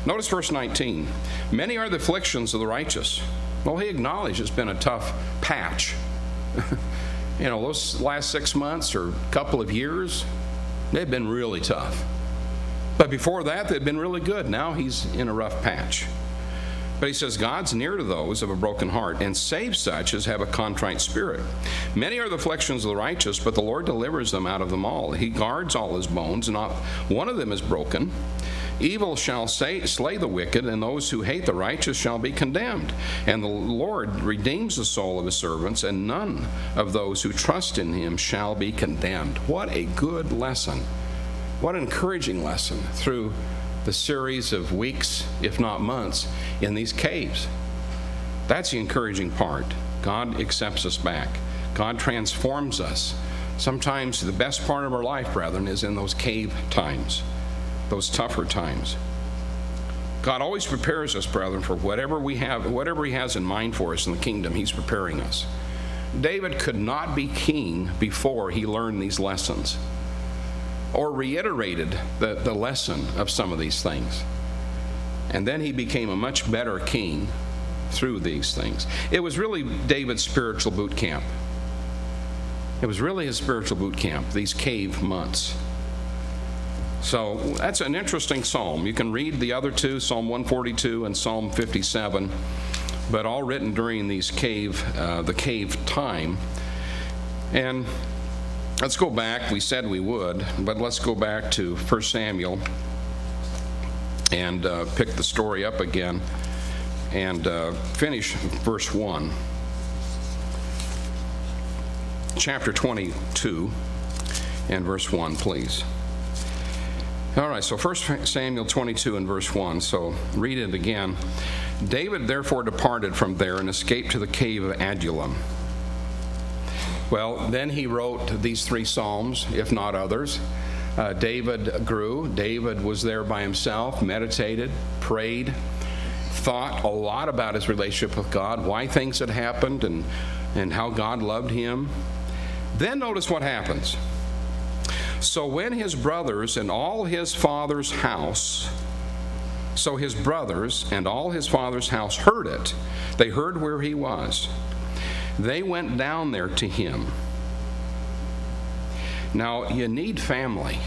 Notice verse 19. Many are the afflictions of the righteous. Well, he acknowledged it's been a tough patch. Those last 6 months or couple of years, they've been really tough. But before that, they'd been really good. Now he's in a rough patch. But he says, God's near to those of a broken heart, and saves such as have a contrite spirit. Many are the afflictions of the righteous, but the Lord delivers them out of them all. He guards all his bones, not one of them is broken. Evil shall slay the wicked, and those who hate the righteous shall be condemned. And the Lord redeems the soul of his servants, and none of those who trust in him shall be condemned. What a good lesson. What an encouraging lesson through the series of weeks, if not months, in these caves. That's the encouraging part. God accepts us back. God transforms us. Sometimes the best part of our life, brethren, is in those cave times, those tougher times. God always prepares us, brethren, for whatever we have, whatever he has in mind for us in the kingdom, he's preparing us. David could not be king before he learned these lessons, or reiterated the lesson of some of these things. And then he became a much better king through these things. It was really David's spiritual boot camp. It was really his spiritual boot camp, these cave months. So that's an interesting psalm. You can read the other two, Psalm 142 and Psalm 57, but all written during these the cave time. And let's go back. We said we would, but let's go back to 1 Samuel and pick the story up again and finish verse 1. Chapter 22 and verse 1, please. All right, so 1 Samuel 22 and verse 1, so read it again. David therefore departed from there and escaped to the cave of Adullam. Well, then he wrote these 3 psalms, if not others. David grew. David was there by himself, meditated, prayed, thought a lot about his relationship with God, why things had happened, and how God loved him. Then notice what happens. So when his brothers and all his father's house, heard it, they heard where he was. They went down there to him. Now, you need family.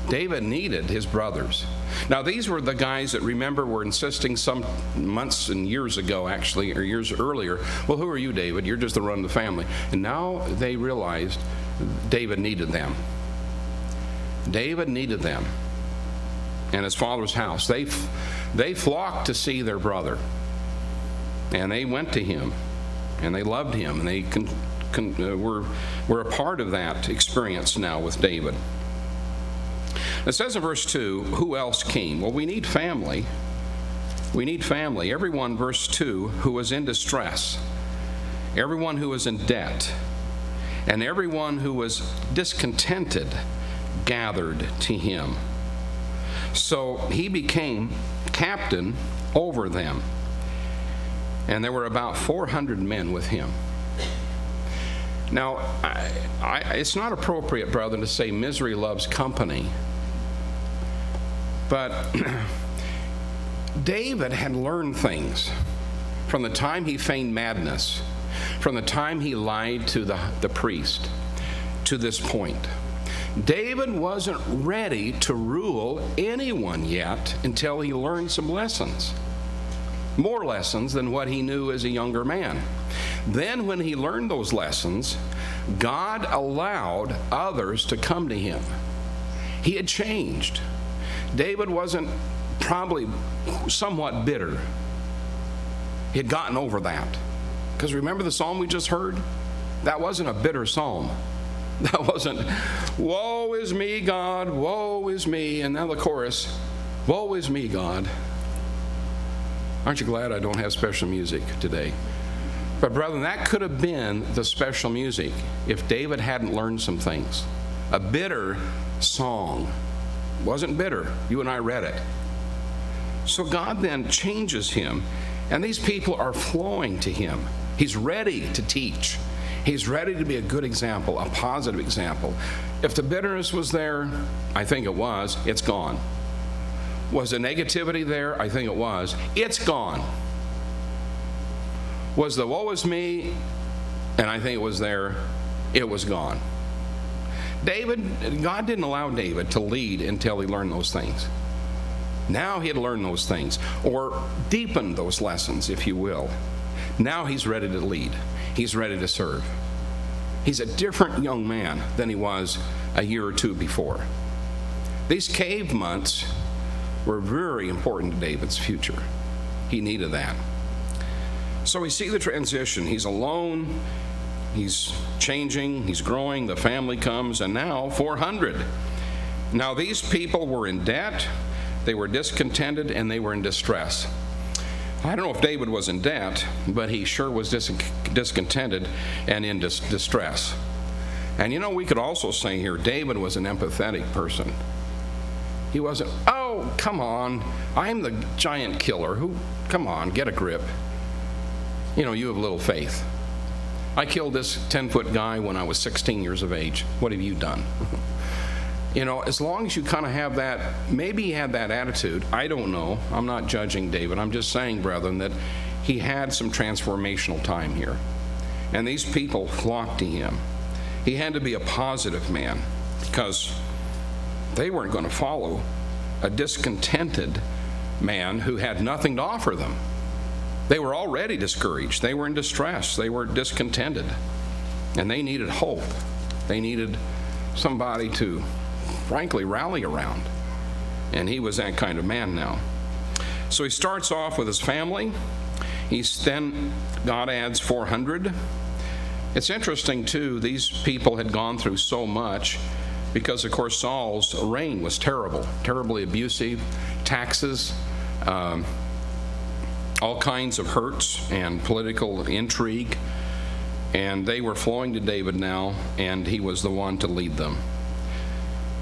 David needed his brothers. Now, these were the guys that, remember, were insisting some months and years ago, actually, or years earlier, well, who are you, David? You're just the run of the family. And now they realized David needed them. David needed them and his father's house. They flocked to see their brother. And they went to him. And they loved him. And they were a part of that experience now with David. It says in verse 2, who else came? Well, we need family. We need family. Everyone, verse 2, who was in distress. Everyone who was in debt. And everyone who was discontented gathered to him. So he became captain over them. And there were about 400 men with him. Now, it's not appropriate, brother, to say misery loves company. But David had learned things from the time he feigned madness, from the time he lied to the priest, to this point. David wasn't ready to rule anyone yet until he learned some lessons. More lessons than what he knew as a younger man. Then when he learned those lessons, God allowed others to come to him. He had changed. David wasn't probably somewhat bitter. He had gotten over that. Because remember the psalm we just heard? That wasn't a bitter psalm. That wasn't, woe is me, God, woe is me. And now the chorus, woe is me, God. Aren't you glad I don't have special music today? But brethren, that could have been the special music if David hadn't learned some things. A bitter song. Wasn't bitter. You and I read it. So God then changes him, and these people are flowing to him. He's ready to teach. He's ready to be a good example, a positive example. If the bitterness was there, I think it was, it's gone. Was the negativity there? I think it was. It's gone. Was the woe is me? And I think it was there. It was gone. God didn't allow David to lead until he learned those things. Now he had learned those things, or deepened those lessons, if you will. Now he's ready to lead. He's ready to serve. He's a different young man than he was a year or two before. These cave months were very important to David's future. He needed that. So we see the transition. He's alone. He's changing. He's growing. The family comes, and now 400. Now these people were in debt. They were discontented, and they were in distress. I don't know if David was in debt, but he sure was discontented and in distress. And you know, we could also say here, David was an empathetic person. He wasn't, oh, come on, I'm the giant killer. Come on, get a grip. You know, you have little faith. I killed this 10-foot guy when I was 16 years of age. What have you done? You know, as long as you kind of have that, maybe he had that attitude. I don't know. I'm not judging David. I'm just saying, brethren, that he had some transformational time here. And these people flocked to him. He had to be a positive man because they weren't going to follow a discontented man who had nothing to offer them. They were already discouraged. They were in distress. They were discontented. And they needed hope. They needed somebody to, frankly, rally around. And he was that kind of man now. So he starts off with his family. Then God adds 400. It's interesting, too, these people had gone through so much. because, of course, Saul's reign was terrible, terribly abusive, taxes, all kinds of hurts and political intrigue, and they were flowing to David now, and he was the one to lead them.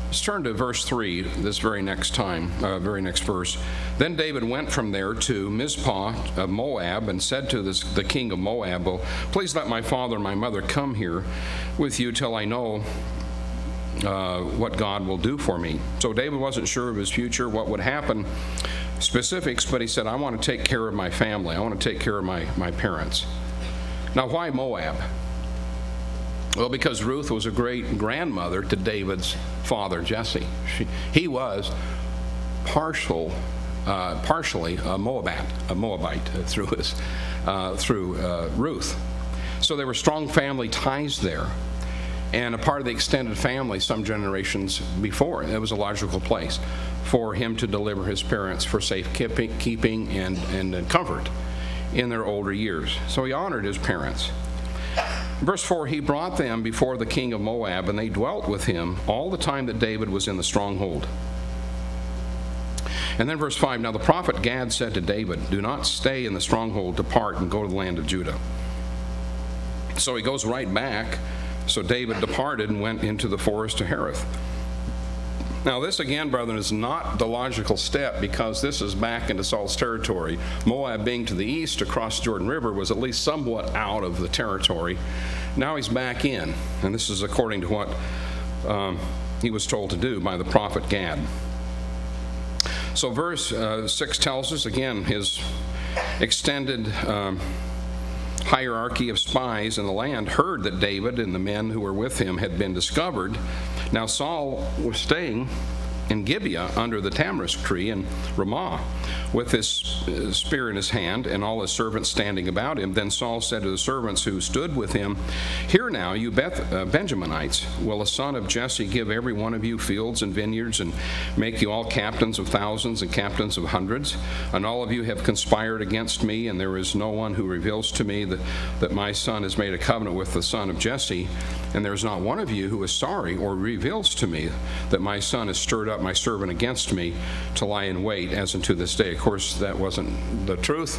Let's turn to verse 3, this very next verse. Then David went from there to Mizpah of Moab and said to the king of Moab, "Oh, please let my father and my mother come here with you till I know what God will do for me." So David wasn't sure of his future, what would happen, specifics, but he said, "I want to take care of my family. I want to take care of my parents." Now, why Moab? Well, because Ruth was a great grandmother to David's father, Jesse. He was partially a Moabite through Ruth. So there were strong family ties there, and a part of the extended family some generations before. It was a logical place for him to deliver his parents for safekeeping and comfort in their older years. So he honored his parents. Verse 4, he brought them before the king of Moab, and they dwelt with him all the time that David was in the stronghold. And then verse 5, now the prophet Gad said to David, "Do not stay in the stronghold, depart and go to the land of Judah." So he goes right back. So David departed and went into the forest of Hereth. Now this again, brethren, is not the logical step, because this is back into Saul's territory. Moab, being to the east across the Jordan River, was at least somewhat out of the territory. Now he's back in, and this is according to what he was told to do by the prophet Gad. So verse 6 tells us, again, his extended hierarchy of spies in the land heard that David and the men who were with him had been discovered. Now Saul was staying in Gibeah under the tamarisk tree in Ramah with his spear in his hand and all his servants standing about him. Then Saul said to the servants who stood with him, "Hear now, you Benjaminites, will a son of Jesse give every one of you fields and vineyards and make you all captains of thousands and captains of hundreds? And all of you have conspired against me, and there is no one who reveals to me that my son has made a covenant with the son of Jesse. And there is not one of you who is sorry or reveals to me that my son has stirred up my servant against me to lie in wait as unto this day." Of course, that wasn't the truth,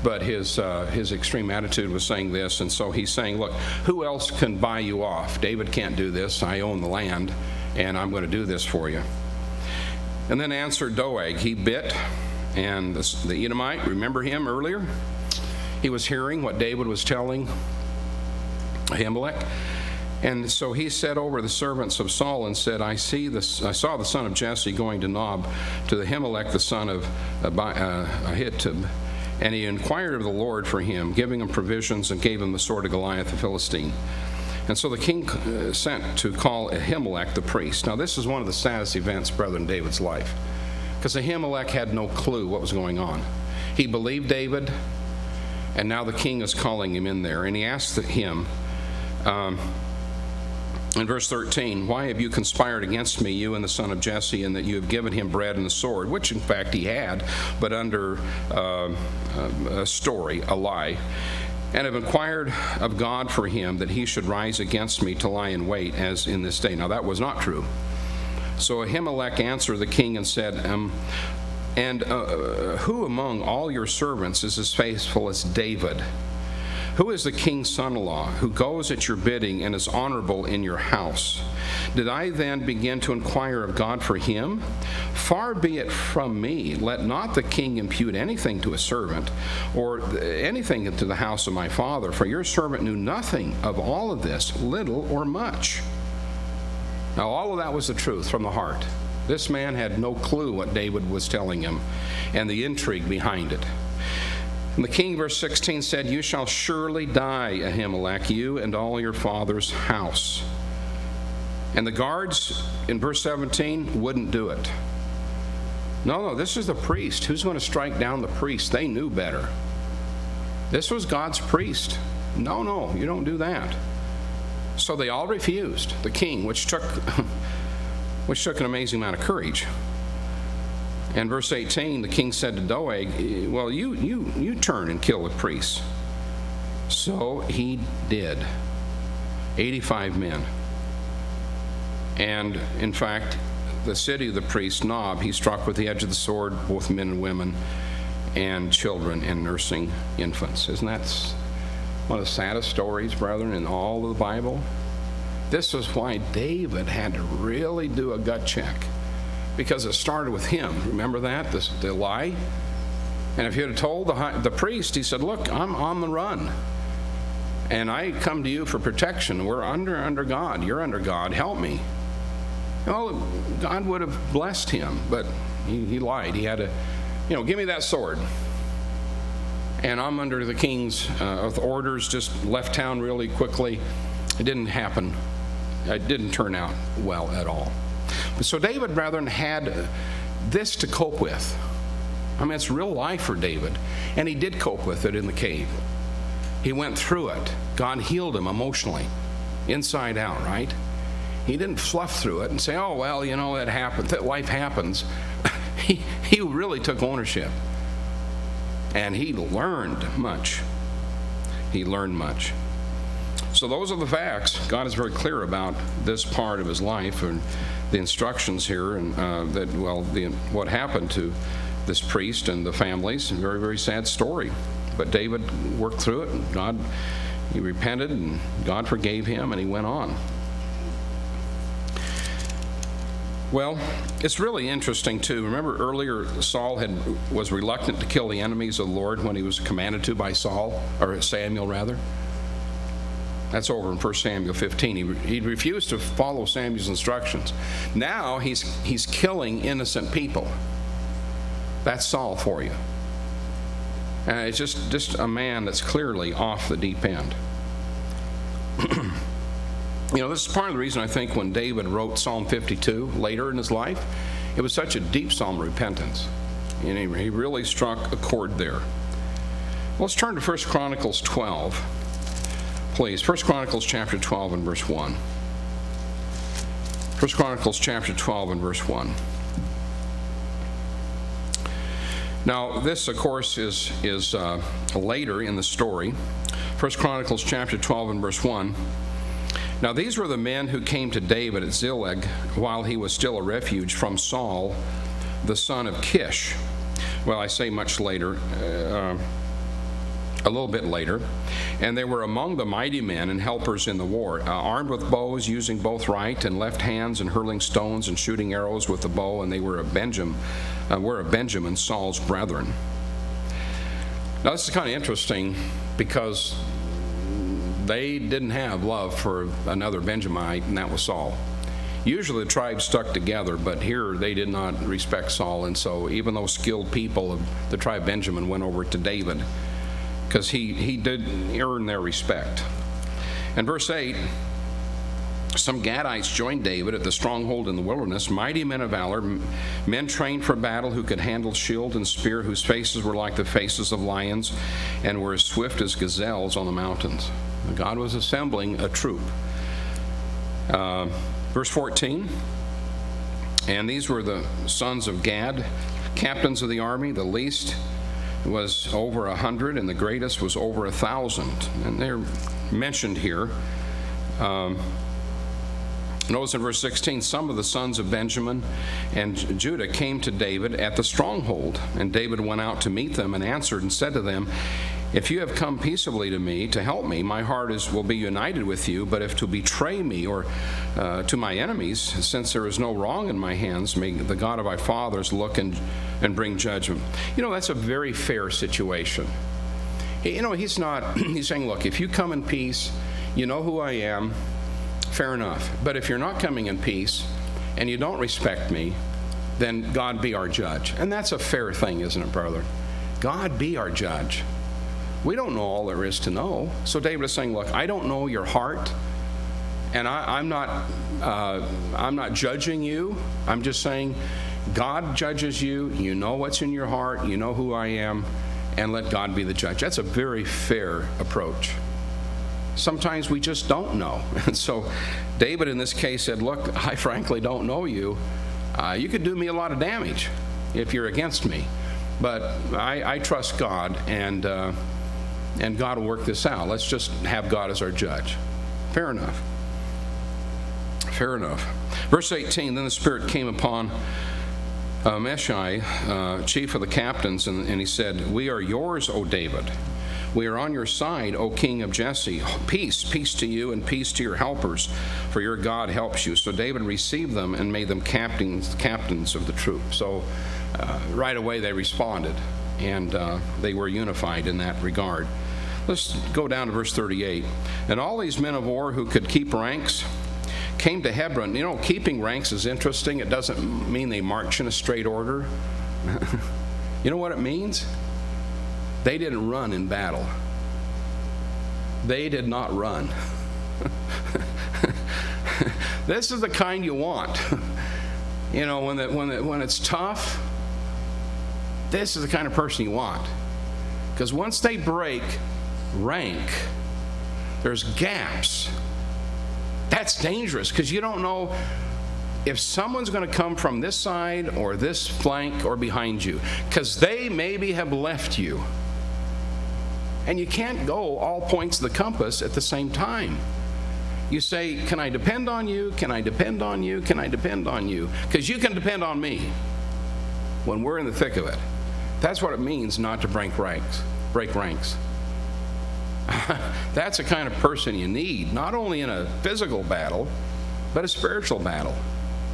but his extreme attitude was saying this, and so he's saying, look, who else can buy you off? David can't do this. I own the land, and I'm going to do this for you. And then answered Doeg. He bit, and the Edomite, remember him earlier? He was hearing what David was telling Ahimelech. And so he said over the servants of Saul and said, I saw the son of Jesse going to Nob to Ahimelech, the son of Ahitub, and he inquired of the Lord for him, giving him provisions, and gave him the sword of Goliath the Philistine. And so the king sent to call Ahimelech the priest. Now this is one of the saddest events, brethren, in David's life, because Ahimelech had no clue what was going on. He believed David, and now the king is calling him in there, and he asked him, in verse 13, "Why have you conspired against me, you and the son of Jesse, and that you have given him bread and the sword?" Which in fact he had, but under a story, a lie. "And have inquired of God for him, that he should rise against me to lie in wait, as in this day." Now that was not true. So Ahimelech answered the king and said, who among all your servants is as faithful as David? Who is the king's son-in-law, who goes at your bidding and is honorable in your house? Did I then begin to inquire of God for him? Far be it from me. Let not the king impute anything to a servant, or anything to the house of my father, for your servant knew nothing of all of this, little or much. Now all of that was the truth from the heart. This man had no clue what David was telling him and the intrigue behind it. And the king, verse 16, said, "You shall surely die, Ahimelech, you and all your father's house." And the guards, in verse 17, wouldn't do it. No, this is the priest. Who's going to strike down the priest? They knew better. This was God's priest. No, you don't do that. So they all refused. The king, which took an amazing amount of courage. And verse 18, the king said to Doeg, "Well, you turn and kill the priests." So he did. 85 men. And in fact, the city of the priest, Nob, he struck with the edge of the sword both men and women and children and nursing infants. Isn't that one of the saddest stories, brethren, in all of the Bible? This is why David had to really do a gut check, because it started with him. Remember that, the lie? And if he had told the priest, he said, look, I'm on the run, and I come to you for protection. We're under God. You're under God. Help me. Well, God would have blessed him, but he lied. He had to, give me that sword. And I'm under the king's orders, just left town really quickly. It didn't happen. It didn't turn out well at all. So David, brethren, had this to cope with. I mean, it's real life for David. And he did cope with it in the cave. He went through it. God healed him emotionally, inside out, right? He didn't fluff through it and say, oh, well, that happened, that life happens. He really took ownership. And he learned much. He learned much. So those are the facts. God is very clear about this part of his life and the instructions here, and what happened to this priest and the families. A very, very sad story. But David worked through it, and he repented, and God forgave him, and he went on. Well, it's really interesting, too. Remember earlier Saul was reluctant to kill the enemies of the Lord when he was commanded to by Samuel, rather. That's over in 1 Samuel 15. He refused to follow Samuel's instructions. Now he's killing innocent people. That's Saul for you. And it's just a man that's clearly off the deep end. This is part of the reason I think when David wrote Psalm 52 later in his life, it was such a deep psalm of repentance. And he really struck a chord there. Let's turn to 1 Chronicles 12, please. 1 Chronicles chapter 12 and verse 1. 1 Chronicles chapter 12 and verse 1. Now, this, of course, is later in the story. 1 Chronicles chapter 12 and verse 1. Now, these were the men who came to David at Ziklag while he was still a refuge from Saul, the son of Kish. Well, I say much later, a little bit later. And they were among the mighty men and helpers in the war, armed with bows, using both right and left hands, and hurling stones and shooting arrows with the bow. And they were of Benjamin, Saul's brethren. Now, this is kind of interesting because they didn't have love for another Benjamite, and that was Saul. Usually the tribes stuck together, but here they did not respect Saul, and so even those skilled people of the tribe of Benjamin went over to David because he did earn their respect. And verse 8, some Gadites joined David at the stronghold in the wilderness, mighty men of valor, men trained for battle who could handle shield and spear, whose faces were like the faces of lions and were as swift as gazelles on the mountains. God was assembling a troop. Verse 14, and these were the sons of Gad, captains of the army. The least was over 100, and the greatest was over 1,000. And they're mentioned here. Notice in verse 16, some of the sons of Benjamin and Judah came to David at the stronghold, and David went out to meet them and answered and said to them, if you have come peaceably to me to help me, my heart will be united with you. But if to betray me or to my enemies, since there is no wrong in my hands, may the God of my fathers look and bring judgment. That's a very fair situation. He's saying, look, if you come in peace, you know who I am, fair enough. But if you're not coming in peace and you don't respect me, then God be our judge. And that's a fair thing, isn't it, brother? God be our judge. We don't know all there is to know. So David is saying, look, I don't know your heart, and I'm not judging you. I'm just saying God judges you. You know what's in your heart. You know who I am, and let God be the judge. That's a very fair approach. Sometimes we just don't know. And so David in this case said, look, I frankly don't know you. You could do me a lot of damage if you're against me. But I trust God, and God will work this out. Let's just have God as our judge. Fair enough. Fair enough. Verse 18, then the Spirit came upon Meshai, chief of the captains, and he said, we are yours, O David. We are on your side, O King of Jesse. Peace, peace to you, and peace to your helpers, for your God helps you. So David received them and made them captains of the troops. So right away they responded, and they were unified in that regard. Let's go down to verse 38. And all these men of war who could keep ranks came to Hebron. You know, keeping ranks is interesting. It doesn't mean they march in a straight order. You know what it means? They didn't run in battle. They did not run. This is the kind you want. You know, when it's tough, this is the kind of person you want. Because once they break rank, there's gaps. That's dangerous, because you don't know if someone's going to come from this side or this flank or behind you, because they maybe have left you. And you can't go all points of the compass at the same time. You say, can I depend on you? Can I depend on you? Can I depend on you? Because you can depend on me when we're in the thick of it. That's what it means not to break ranks. That's the kind of person you need, not only in a physical battle, but a spiritual battle.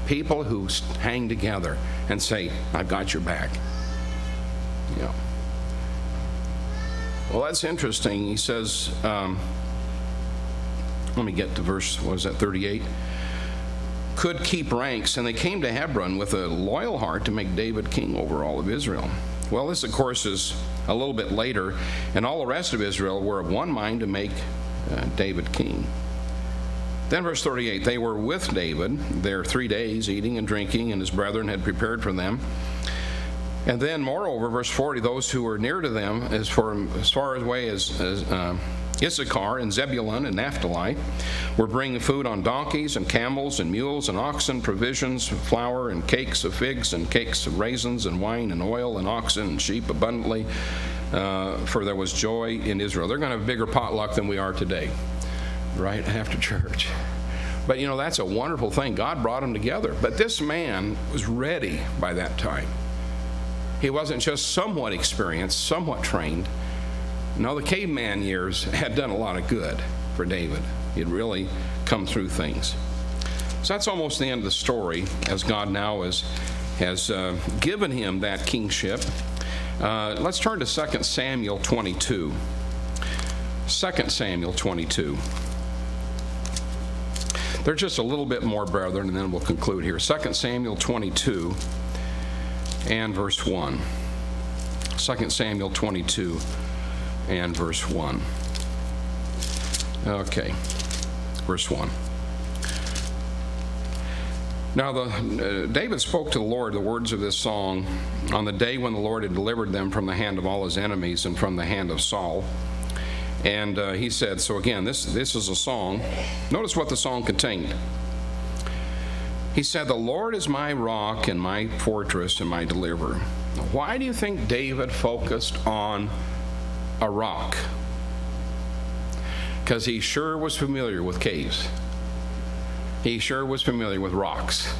People who hang together and say, I've got your back. You know. Well, that's interesting. He says, let me get to verse, 38? Could keep ranks, and they came to Hebron with a loyal heart to make David king over all of Israel. Well, this, of course, is a little bit later, and all the rest of Israel were of one mind to make David king. Then verse 38, they were with David there 3 days, eating and drinking, and his brethren had prepared for them. And then, moreover, verse 40, those who were near to them, as far away as Issachar and Zebulun and Naphtali, were bringing food on donkeys and camels and mules and oxen, provisions, flour and cakes of figs and cakes of raisins and wine and oil and oxen and sheep abundantly, for there was joy in Israel. They're going to have a bigger potluck than we are today, right after church. But you know, that's a wonderful thing. God brought them together. But this man was ready by that time. He wasn't just somewhat experienced, somewhat trained. No, the caveman years had done a lot of good for David. He'd really come through things. So that's almost the end of the story, as God now has given him that kingship. Let's turn to 2 Samuel 22. 2 Samuel 22. There's just a little bit more, brethren, and then we'll conclude here. 2 Samuel 22 and verse 1. 2 Samuel 22 and verse 1. Okay, verse 1. Now David spoke to the Lord the words of this song on the day when the Lord had delivered them from the hand of all his enemies and from the hand of Saul. And he said, so again, this is a song. Notice what the song contained. He said, the Lord is my rock and my fortress and my deliverer. Why do you think David focused on a rock? Because he sure was familiar with caves. He sure was familiar with rocks.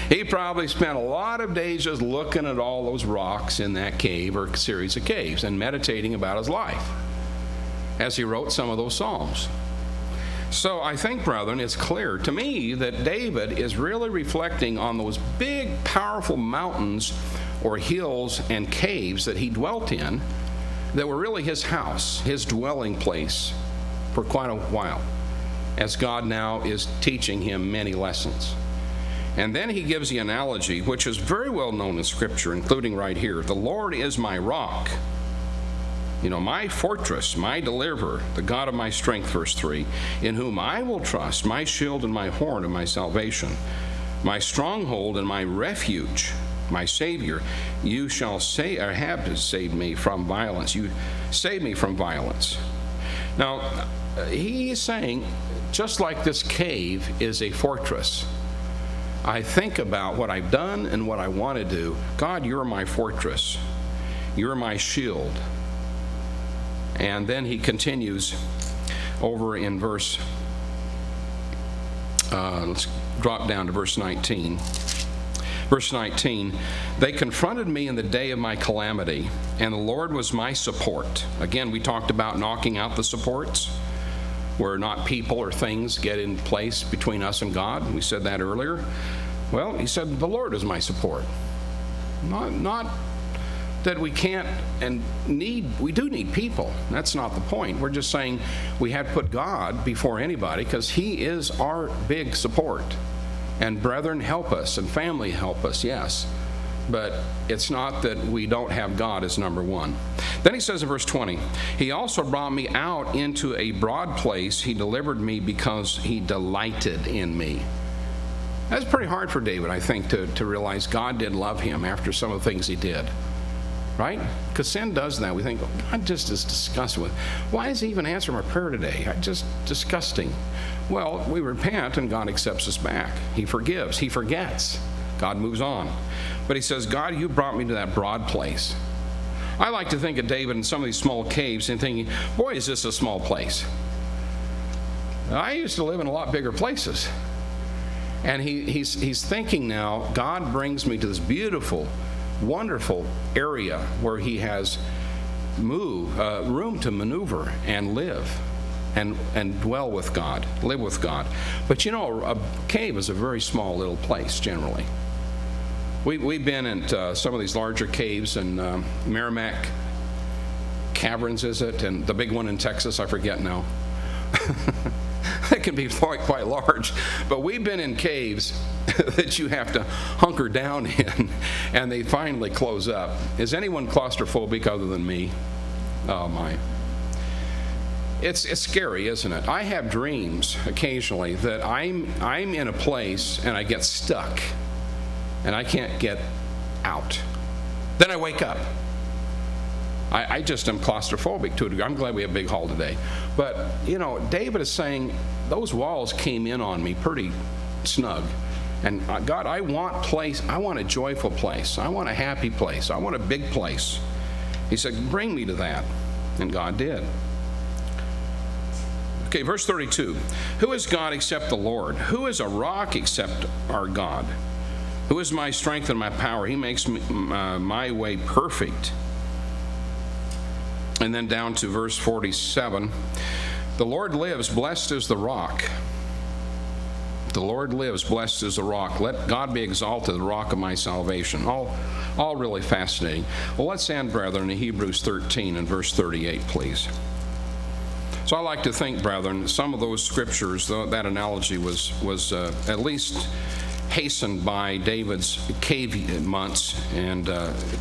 He probably spent a lot of days just looking at all those rocks in that cave or series of caves and meditating about his life as he wrote some of those psalms. So I think, brethren, it's clear to me that David is really reflecting on those big, powerful mountains or hills and caves that he dwelt in that were really his house, his dwelling place for quite a while, as God now is teaching him many lessons. And then he gives the analogy, which is very well known in Scripture, including right here. The Lord is my rock, my fortress, my deliverer, the God of my strength, verse 3, in whom I will trust, my shield and my horn and my salvation, my stronghold and my refuge, my Savior. You shall say, or have to save me from violence. You save me from violence. Now, he is saying, just like this cave is a fortress, I think about what I've done and what I want to do. God, you're my fortress. You're my shield. And then he continues over in verse Let's drop down to verse 19. Verse 19, they confronted me in the day of my calamity, and the Lord was my support. Again, we talked about knocking out the supports, where not people or things get in place between us and God. We said that earlier. Well, he said, the Lord is my support. Not that we can't and we do need people. That's not the point. We're just saying we have to put God before anybody because he is our big support. And brethren help us, and family help us, yes. But it's not that we don't have God as number one. Then he says in verse 20, he also brought me out into a broad place. He delivered me because he delighted in me. That's pretty hard for David, I think, to realize God did love him after some of the things he did. Right? Because sin does that. We think, oh, God just is disgusted with. Why is he even answering my prayer today? Just disgusting. Well, we repent and God accepts us back. He forgives. He forgets. God moves on. But he says, God, you brought me to that broad place. I like to think of David in some of these small caves and thinking, boy, is this a small place. I used to live in a lot bigger places. And he's thinking now, God brings me to this beautiful, wonderful area where he has room to maneuver and live and dwell with God, live with God. But you know, a cave is a very small little place generally. We've been in some of these larger caves in Merrimack Caverns, is it? And the big one in Texas, I forget now. It can be quite large. But we've been in caves that you have to hunker down in, and they finally close up. Is anyone claustrophobic other than me? Oh, my. It's scary, isn't it? I have dreams occasionally that I'm in a place and I get stuck and I can't get out. Then I wake up. I just am claustrophobic to a degree. I'm glad we have Big Hall today. But, you know, David is saying those walls came in on me pretty snug. And God, I want a joyful place. I want a happy place. I want a big place. He said, bring me to that. And God did. Okay, verse 32. Who is God except the Lord? Who is a rock except our God? Who is my strength and my power? He makes my way perfect. And then down to verse 47. The Lord lives, blessed is the rock. The Lord lives, blessed is the rock. Let God be exalted, the rock of my salvation. All really fascinating. Well, let's end, brethren, in Hebrews 13 and verse 38, please. So I like to think, brethren, some of those scriptures, that analogy was at least hastened by David's cave months and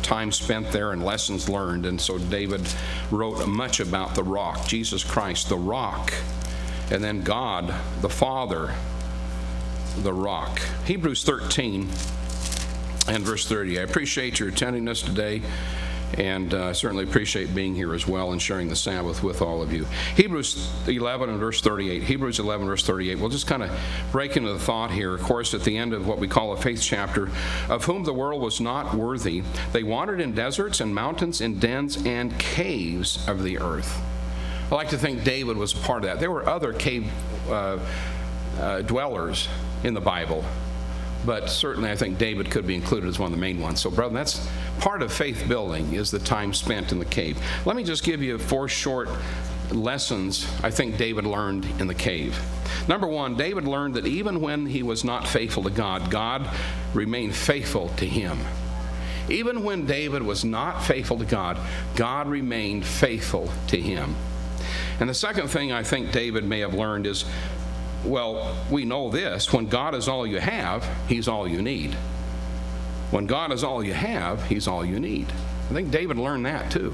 time spent there and lessons learned. And so David wrote much about the rock, Jesus Christ, the rock, and then God, the Father, the rock. Hebrews 13 and verse 30. I appreciate your attending us today, and certainly appreciate being here as well and sharing the Sabbath with all of you. Hebrews 11 and verse 38. Hebrews 11 verse 38. We'll just kind of break into the thought here. Of course, at the end of what we call a faith chapter, of whom the world was not worthy, they wandered in deserts and mountains, in dens and caves of the earth. I like to think David was a part of that. There were other cave dwellers in the Bible, but certainly I think David could be included as one of the main ones. So, brother, that's part of faith building, is the time spent in the cave. Let me just give you 4 short lessons I think David learned in the cave. Number 1, David learned that even when he was not faithful to God, God remained faithful to him. Even when David was not faithful to God, God remained faithful to him. And the second thing I think David may have learned is, well, we know this: when God is all you have, he's all you need. When God is all you have, he's all you need. I think David learned that too.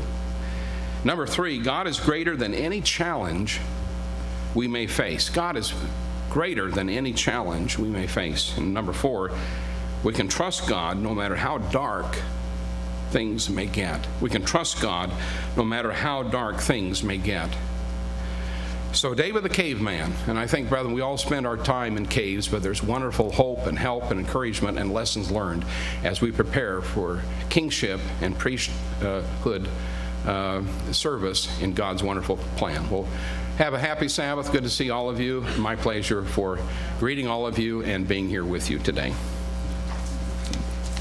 Number 3, God is greater than any challenge we may face. God is greater than any challenge we may face. And number 4, we can trust God no matter how dark things may get. We can trust God no matter how dark things may get. So David the caveman, and I think, brethren, we all spend our time in caves, but there's wonderful hope and help and encouragement and lessons learned as we prepare for kingship and priesthood service in God's wonderful plan. Well, have a happy Sabbath. Good to see all of you. My pleasure for greeting all of you and being here with you today.